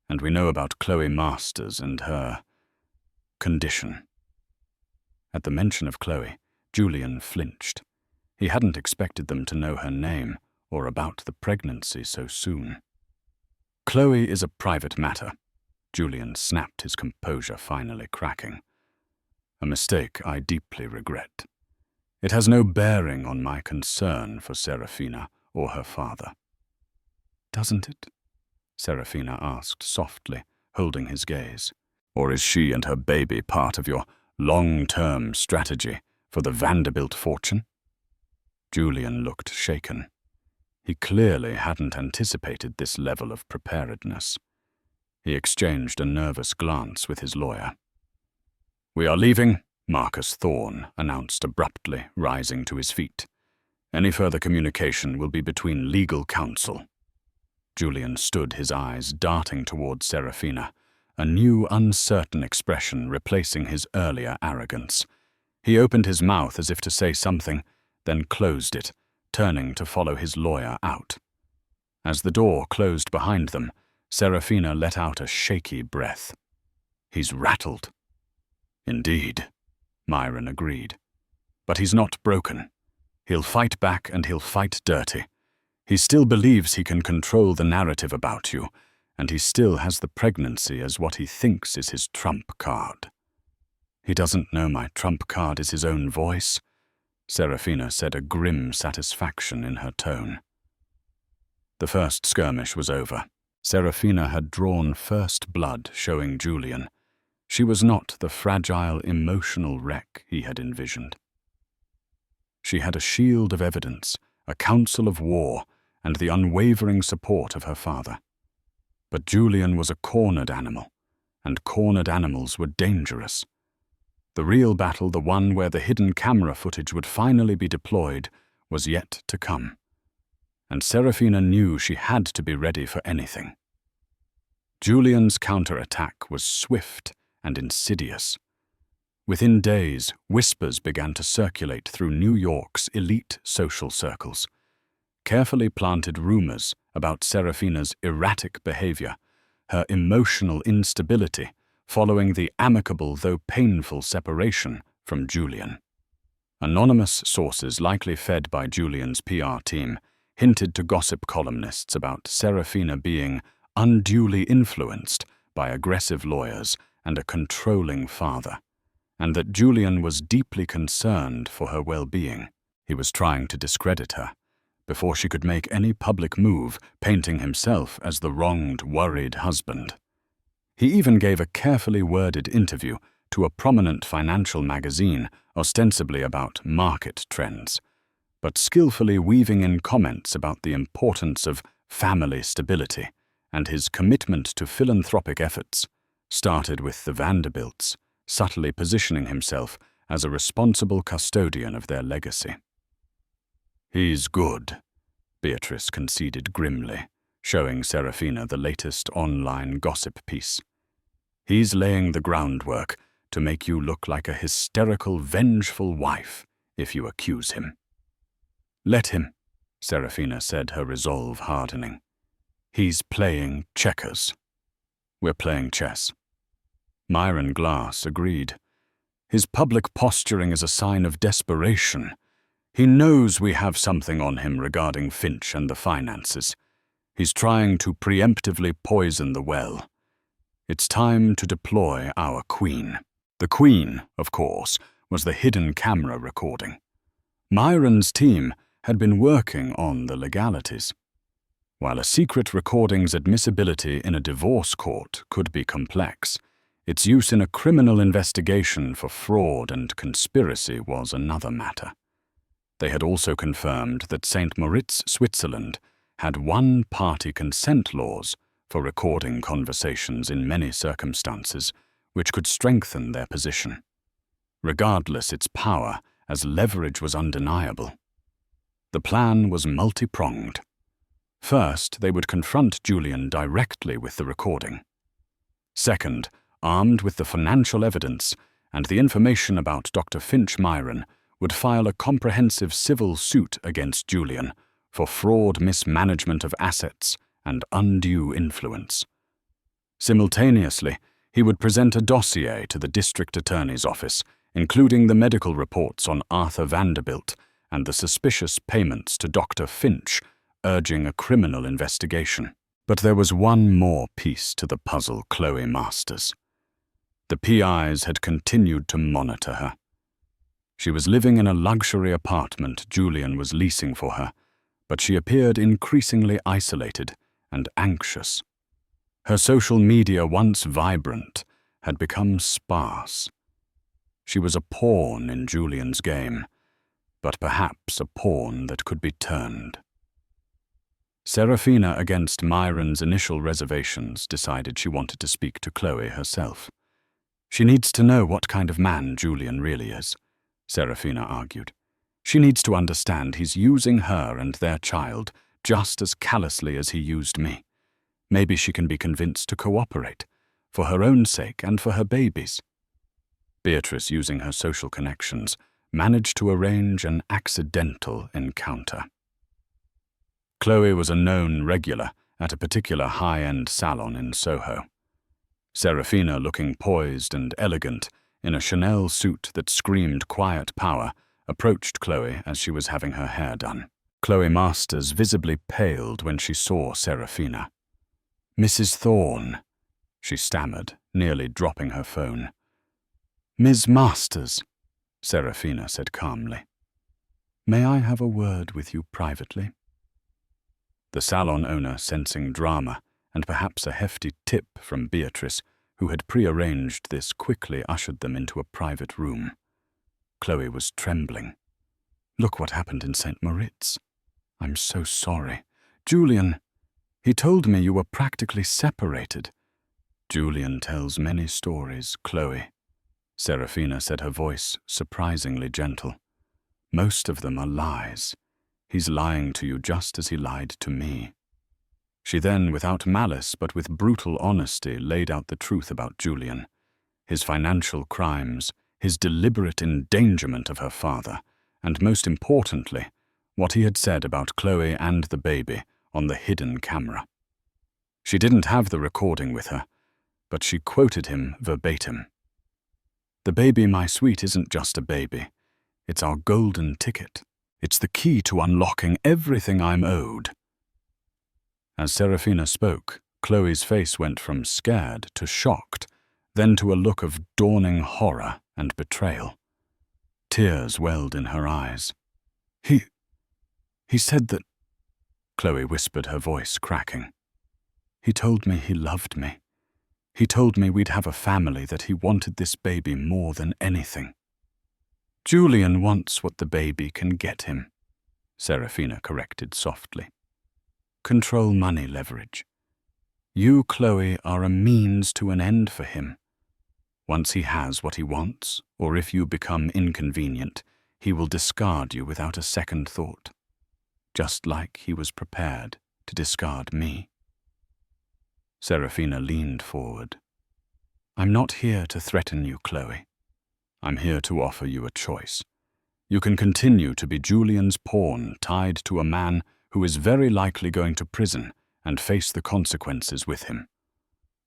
Speaker 1: And we know about Chloe Masters and her condition." At the mention of Chloe, Julian flinched. He hadn't expected them to know her name or about the pregnancy so soon. "Chloe is a private matter," Julian snapped, his composure finally cracking. "A mistake I deeply regret. It has no bearing on my concern for Serafina or her father." "Doesn't it?" Serafina asked softly, holding his gaze. Or is she and her baby part of your long-term strategy for the Vanderbilt fortune? Julian looked shaken. He clearly hadn't anticipated this level of preparedness. He exchanged a nervous glance with his lawyer. "We are leaving," Marcus Thorne announced abruptly, rising to his feet. "Any further communication will be between legal counsel." Julian stood, his eyes darting towards Serafina, a new uncertain expression replacing his earlier arrogance. He opened his mouth as if to say something, then closed it, turning to follow his lawyer out. As the door closed behind them, Serafina let out a shaky breath. "He's rattled." "Indeed," Myron agreed. "But he's not broken. He'll fight back and he'll fight dirty. He still believes he can control the narrative about you, and he still has the pregnancy as what he thinks is his trump card." "He doesn't know my trump card is his own voice," Serafina said, a grim satisfaction in her tone. The first skirmish was over. Serafina had drawn first blood, showing Julian she was not the fragile, emotional wreck he had envisioned. She had a shield of evidence, a council of war, and the unwavering support of her father. But Julian was a cornered animal, and cornered animals were dangerous. The real battle, the one where the hidden camera footage would finally be deployed, was yet to come. And Serafina knew she had to be ready for anything. Julian's counterattack was swift and insidious. Within days, whispers began to circulate through New York's elite social circles. Carefully planted rumors about Serafina's erratic behavior, her emotional instability following the amicable though painful separation from Julian. Anonymous sources, likely fed by Julian's PR team, hinted to gossip columnists about Serafina being unduly influenced by aggressive lawyers and a controlling father, and that Julian was deeply concerned for her well-being. He was trying to discredit her before she could make any public move, painting himself as the wronged, worried husband. He even gave a carefully worded interview to a prominent financial magazine, ostensibly about market trends, but skillfully weaving in comments about the importance of family stability and his commitment to philanthropic efforts, started with the Vanderbilts, subtly positioning himself as a responsible custodian of their legacy. "He's good," Beatrice conceded grimly, showing Serafina the latest online gossip piece. "He's laying the groundwork to make you look like a hysterical, vengeful wife if you accuse him." "Let him," Serafina said, her resolve hardening. "He's playing checkers. We're playing chess." Myron Glass agreed. "His public posturing is a sign of desperation. He knows we have something on him regarding Finch and the finances. He's trying to preemptively poison the well. It's time to deploy our queen." The queen, of course, was the hidden camera recording. Myron's team had been working on the legalities. While a secret recording's admissibility in a divorce court could be complex, its use in a criminal investigation for fraud and conspiracy was another matter. They had also confirmed that St. Moritz, Switzerland, had one-party consent laws for recording conversations in many circumstances, which could strengthen their position. Regardless, its power as leverage was undeniable. The plan was multi-pronged. First, they would confront Julian directly with the recording. Second, armed with the financial evidence and the information about Dr. Finch Myron, would file a comprehensive civil suit against Julian for fraud, mismanagement of assets, and undue influence. Simultaneously, he would present a dossier to the district attorney's office, including the medical reports on Arthur Vanderbilt and the suspicious payments to Dr. Finch, urging a criminal investigation. But there was one more piece to the puzzle, Chloe Masters. The PIs had continued to monitor her. She was living in a luxury apartment Julian was leasing for her, but she appeared increasingly isolated and anxious. Her social media, once vibrant, had become sparse. She was a pawn in Julian's game, but perhaps a pawn that could be turned. Serafina, against Myron's initial reservations, decided she wanted to speak to Chloe herself. She needs to know what kind of man Julian really is, Serafina argued. She needs to understand he's using her and their child just as callously as he used me. Maybe she can be convinced to cooperate, for her own sake and for her baby's. Beatrice, using her social connections, managed to arrange an accidental encounter. Chloe was a known regular at a particular high-end salon in Soho. Serafina, looking poised and elegant in a Chanel suit that screamed quiet power, approached Chloe as she was having her hair done. Chloe Masters visibly paled when she saw Serafina. "Mrs. Thorne," she stammered, nearly dropping her phone. "Ms. Masters," Serafina said calmly. "May I have a word with you privately?" The salon owner, sensing drama and perhaps a hefty tip from Beatrice, who had prearranged this, quickly ushered them into a private room. Chloe was trembling. "Look what happened in St. Moritz. I'm so sorry. Julian, he told me you were practically separated." "Julian tells many stories, Chloe," Serafina said, her voice surprisingly gentle. "Most of them are lies. He's lying to you just as he lied to me." She then, without malice but with brutal honesty, laid out the truth about Julian, his financial crimes, his deliberate endangerment of her father, and most importantly, what he had said about Chloe and the baby on the hidden camera. She didn't have the recording with her, but she quoted him verbatim. "The baby, my sweet, isn't just a baby. It's our golden ticket. It's the key to unlocking everything I'm owed." As Serafina spoke, Chloe's face went from scared to shocked, then to a look of dawning horror and betrayal. Tears welled in her eyes. He said that," Chloe whispered, her voice cracking. "He told me he loved me. He told me we'd have a family, that he wanted this baby more than anything." "Julian wants what the baby can get him," Serafina corrected softly. "Control, money, leverage. You, Chloe, are a means to an end for him. Once he has what he wants, or if you become inconvenient, he will discard you without a second thought, just like he was prepared to discard me." Serafina leaned forward. "I'm not here to threaten you, Chloe. I'm here to offer you a choice. You can continue to be Julian's pawn, tied to a man who is very likely going to prison and face the consequences with him.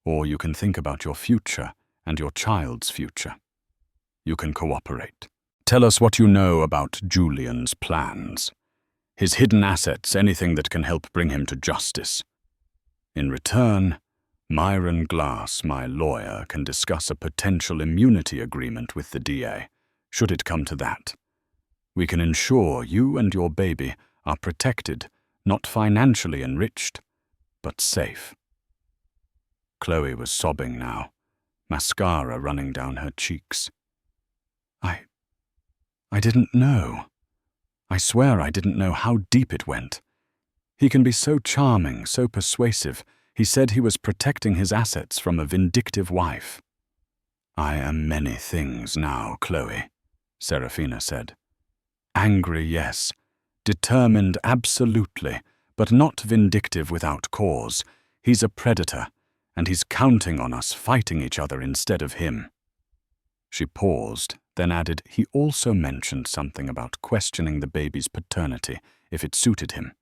Speaker 1: Or you can think about your future and your child's future. You can cooperate. Tell us what you know about Julian's plans. His hidden assets, anything that can help bring him to justice. In return, Myron Glass, my lawyer, can discuss a potential immunity agreement with the DA, should it come to that. We can ensure you and your baby are protected, not financially enriched, but safe." Chloe was sobbing now, mascara running down her cheeks. I didn't know. I swear I didn't know how deep it went. He can be so charming, so persuasive. He said he was protecting his assets from a vindictive wife. "I am many things now, Chloe," Serafina said. "Angry, yes. Determined, absolutely, but not vindictive without cause. He's a predator, and he's counting on us fighting each other instead of him." She paused, then added, "He also mentioned something about questioning the baby's paternity if it suited him,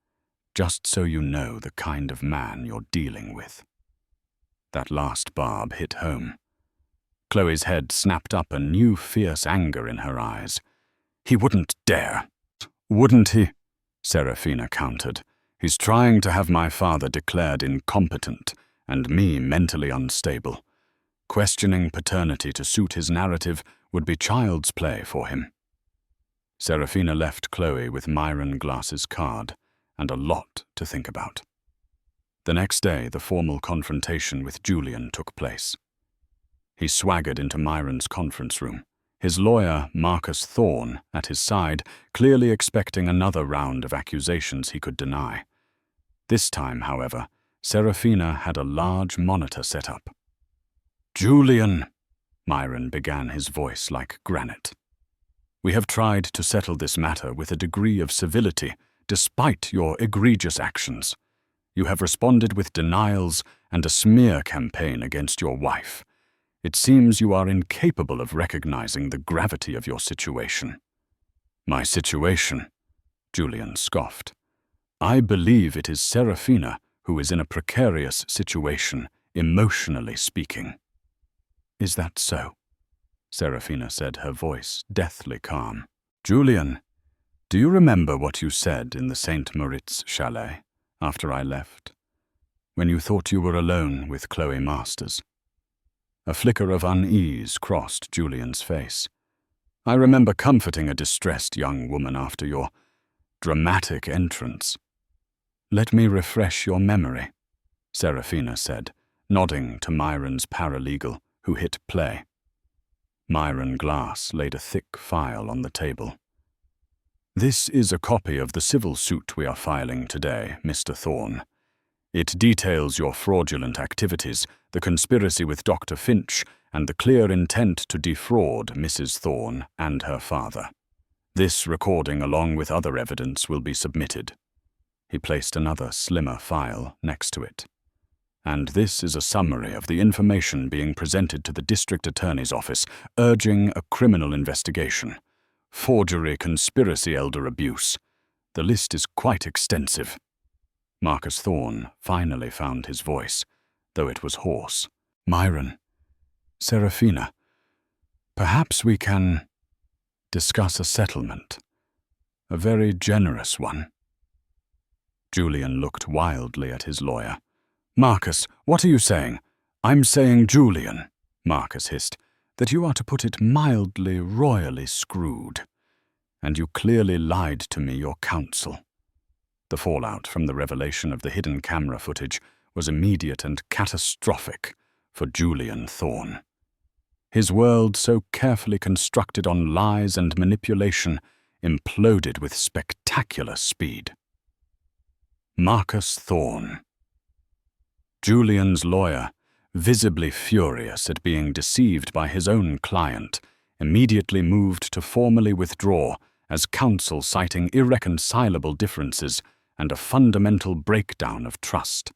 Speaker 1: just so you know the kind of man you're dealing with." That last barb hit home. Chloe's head snapped up, a new fierce anger in her eyes. "He wouldn't dare." "Wouldn't he?" Serafina countered. "He's trying to have my father declared incompetent and me mentally unstable. Questioning paternity to suit his narrative would be child's play for him." Serafina left Chloe with Myron Glass's card and a lot to think about. The next day, the formal confrontation with Julian took place. He swaggered into Myron's conference room, his lawyer, Marcus Thorne, at his side, clearly expecting another round of accusations he could deny. This time, however, Serafina had a large monitor set up. "Julian," Myron began, his voice like granite. "We have tried to settle this matter with a degree of civility, despite your egregious actions. You have responded with denials and a smear campaign against your wife. It seems you are incapable of recognizing the gravity of your situation." "My situation?" Julian scoffed. "I believe it is Serafina who is in a precarious situation, emotionally speaking." "Is that so?" Serafina said, her voice deathly calm. "Julian, do you remember what you said in the St. Moritz chalet after I left, when you thought you were alone with Chloe Masters?" A flicker of unease crossed Julian's face. "I remember comforting a distressed young woman after your dramatic entrance." "Let me refresh your memory," Serafina said, nodding to Myron's paralegal, who hit play. Myron Glass laid a thick file on the table. "This is a copy of the civil suit we are filing today, Mr. Thorne. It details your fraudulent activities, the conspiracy with Dr. Finch, and the clear intent to defraud Mrs. Thorne and her father. This recording, along with other evidence, will be submitted." He placed another, slimmer file next to it. "And this is a summary of the information being presented to the district attorney's office, urging a criminal investigation. Forgery, conspiracy, elder abuse. The list is quite extensive." Marcus Thorne finally found his voice, though it was hoarse. "Myron, Serafina, perhaps we can discuss a settlement. A very generous one." Julian looked wildly at his lawyer. "Marcus, what are you saying?" "I'm saying, Julian," Marcus hissed, "that you are, to put it mildly, royally screwed. And you clearly lied to me, your counsel." The fallout from the revelation of the hidden camera footage was immediate and catastrophic for Julian Thorne. His world, so carefully constructed on lies and manipulation, imploded with spectacular speed. Marcus Thorne. Julian's lawyer, visibly furious at being deceived by his own client, immediately moved to formally withdraw as counsel, citing irreconcilable differences and a fundamental breakdown of trust.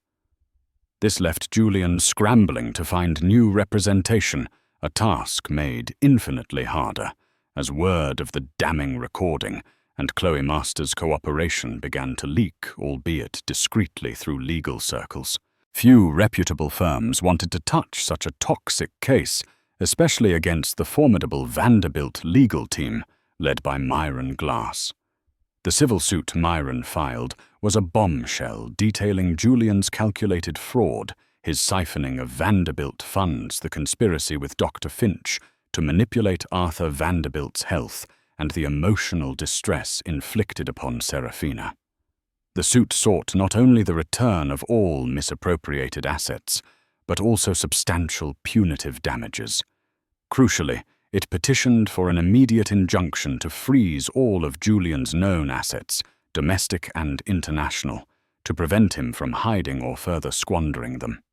Speaker 1: This left Julian scrambling to find new representation, a task made infinitely harder, as word of the damning recording and Chloe Masters' cooperation began to leak, albeit discreetly, through legal circles. Few reputable firms wanted to touch such a toxic case, especially against the formidable Vanderbilt legal team led by Myron Glass. The civil suit Myron filed was a bombshell detailing Julian's calculated fraud, his siphoning of Vanderbilt funds, the conspiracy with Dr. Finch to manipulate Arthur Vanderbilt's health, and the emotional distress inflicted upon Serafina. The suit sought not only the return of all misappropriated assets, but also substantial punitive damages. Crucially, it petitioned for an immediate injunction to freeze all of Julian's known assets, domestic and international, to prevent him from hiding or further squandering them.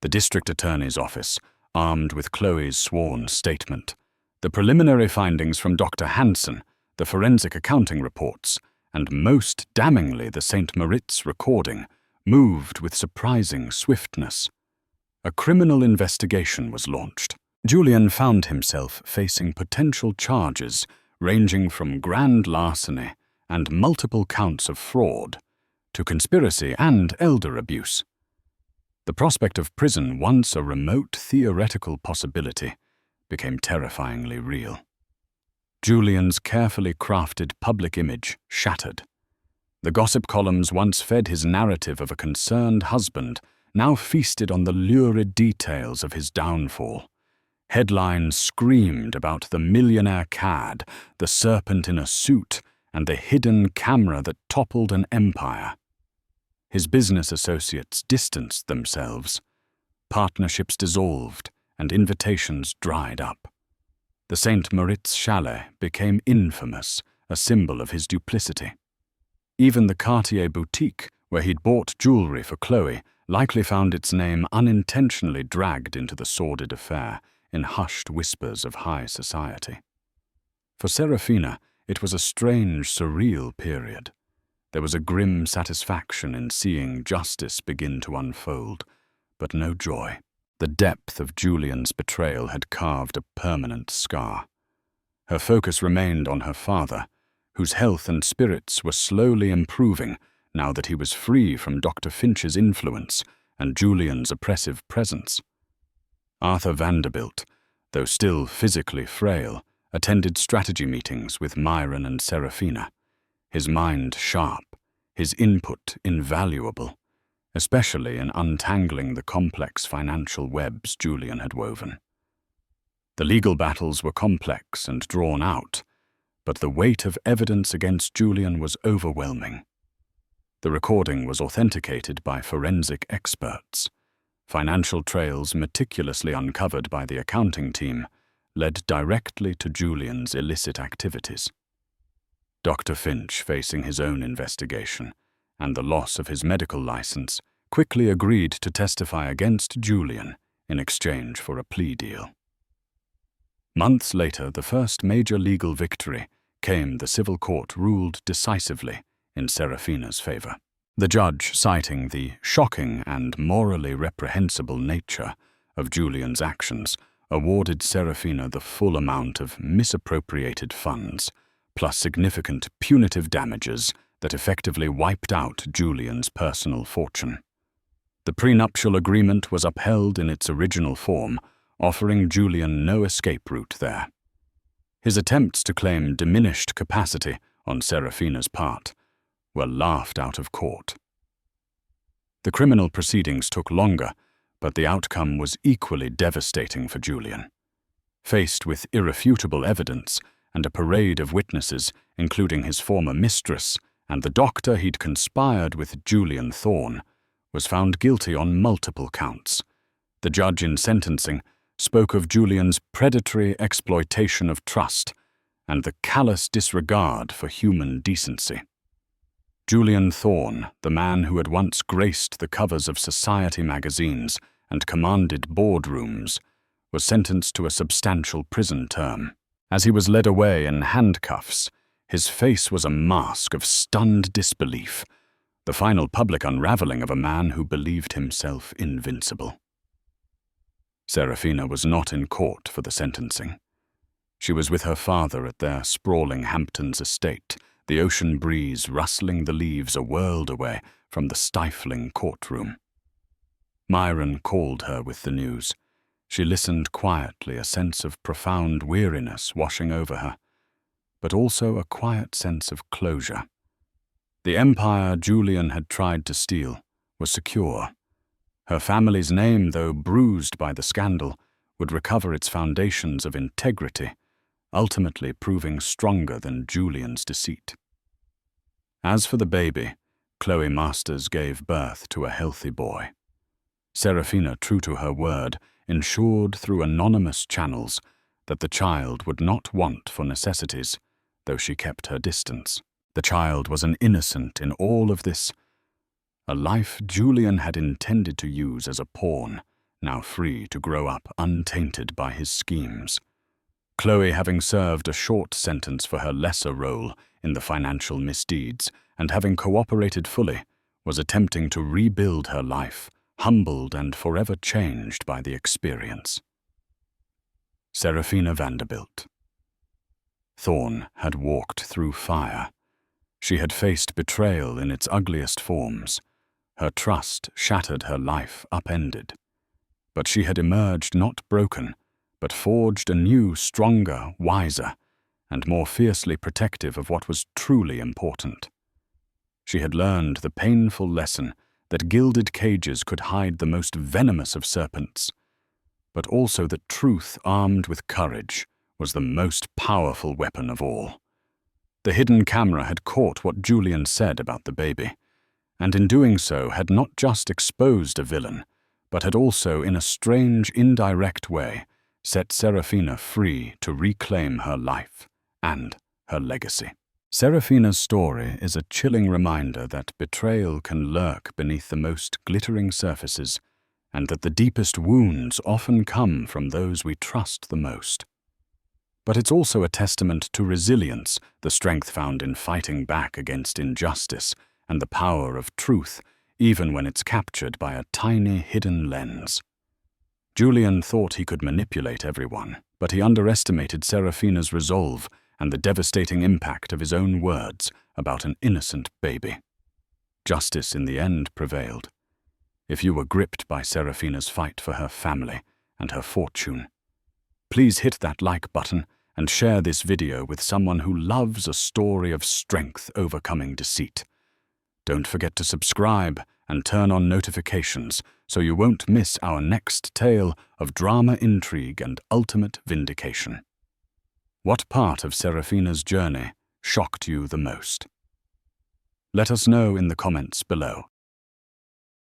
Speaker 1: The district attorney's office, armed with Chloe's sworn statement, the preliminary findings from Dr. Hansen, the forensic accounting reports, and most damningly the St. Moritz recording, moved with surprising swiftness. A criminal investigation was launched. Julian found himself facing potential charges ranging from grand larceny and multiple counts of fraud to conspiracy and elder abuse. The prospect of prison, once a remote theoretical possibility, became terrifyingly real. Julian's carefully crafted public image shattered. The gossip columns once fed his narrative of a concerned husband now feasted on the lurid details of his downfall. Headlines screamed about the millionaire cad, the serpent in a suit, and the hidden camera that toppled an empire. His business associates distanced themselves. Partnerships dissolved and invitations dried up. The St. Moritz chalet became infamous, a symbol of his duplicity. Even the Cartier boutique, where he'd bought jewelry for Chloe, likely found its name unintentionally dragged into the sordid affair in hushed whispers of high society. For Serafina, it was a strange, surreal period. There was a grim satisfaction in seeing justice begin to unfold, but no joy. The depth of Julian's betrayal had carved a permanent scar. Her focus remained on her father, whose health and spirits were slowly improving now that he was free from Dr. Finch's influence and Julian's oppressive presence. Arthur Vanderbilt, though still physically frail, attended strategy meetings with Myron and Serafina, his mind sharp, his input invaluable, especially in untangling the complex financial webs Julian had woven. The legal battles were complex and drawn out, but the weight of evidence against Julian was overwhelming. The recording was authenticated by forensic experts. Financial trails meticulously uncovered by the accounting team led directly to Julian's illicit activities. Dr. Finch, facing his own investigation and the loss of his medical license, quickly agreed to testify against Julian in exchange for a plea deal. Months later, the first major legal victory came. The civil court ruled decisively in Serafina's favor. The judge, citing the shocking and morally reprehensible nature of Julian's actions, awarded Serafina the full amount of misappropriated funds, plus significant punitive damages that effectively wiped out Julian's personal fortune. The prenuptial agreement was upheld in its original form, offering Julian no escape route there. His attempts to claim diminished capacity on Serafina's part were laughed out of court. The criminal proceedings took longer, but the outcome was equally devastating for Julian. Faced with irrefutable evidence and a parade of witnesses, including his former mistress and the doctor he'd conspired with, Julian Thorne was found guilty on multiple counts. The judge in sentencing spoke of Julian's predatory exploitation of trust and the callous disregard for human decency. Julian Thorne, the man who had once graced the covers of society magazines and commanded boardrooms, was sentenced to a substantial prison term. As he was led away in handcuffs, his face was a mask of stunned disbelief, the final public unraveling of a man who believed himself invincible. Serafina was not in court for the sentencing. She was with her father at their sprawling Hamptons estate, the ocean breeze rustling the leaves a world away from the stifling courtroom. Myron called her with the news. She listened quietly, a sense of profound weariness washing over her, but also a quiet sense of closure. The empire Julian had tried to steal was secure. Her family's name, though bruised by the scandal, would recover its foundations of integrity, ultimately proving stronger than Julian's deceit. As for the baby, Chloe Masters gave birth to a healthy boy. Serafina, true to her word, ensured through anonymous channels that the child would not want for necessities, though she kept her distance. The child was an innocent in all of this, a life Julian had intended to use as a pawn, now free to grow up untainted by his schemes. Chloe, having served a short sentence for her lesser role in the financial misdeeds and having cooperated fully, was attempting to rebuild her life, humbled and forever changed by the experience. Serafina Vanderbilt. Thorne had walked through fire. She had faced betrayal in its ugliest forms. Her trust shattered, her life upended. But she had emerged not broken, but forged anew, stronger, wiser, and more fiercely protective of what was truly important. She had learned the painful lesson that gilded cages could hide the most venomous of serpents, but also that truth armed with courage was the most powerful weapon of all. The hidden camera had caught what Julian said about the baby, and in doing so had not just exposed a villain, but had also, in a strange, indirect way, set Serafina free to reclaim her life and her legacy. Serafina's story is a chilling reminder that betrayal can lurk beneath the most glittering surfaces, and that the deepest wounds often come from those we trust the most. But it's also a testament to resilience, the strength found in fighting back against injustice, and the power of truth, even when it's captured by a tiny hidden lens. Julian thought he could manipulate everyone, but he underestimated Serafina's resolve and the devastating impact of his own words about an innocent baby. Justice in the end prevailed. If you were gripped by Serafina's fight for her family and her fortune, please hit that like button and share this video with someone who loves a story of strength overcoming deceit. Don't forget to subscribe and turn on notifications so you won't miss our next tale of drama, intrigue, and ultimate vindication. What part of Serafina's journey shocked you the most? Let us know in the comments below.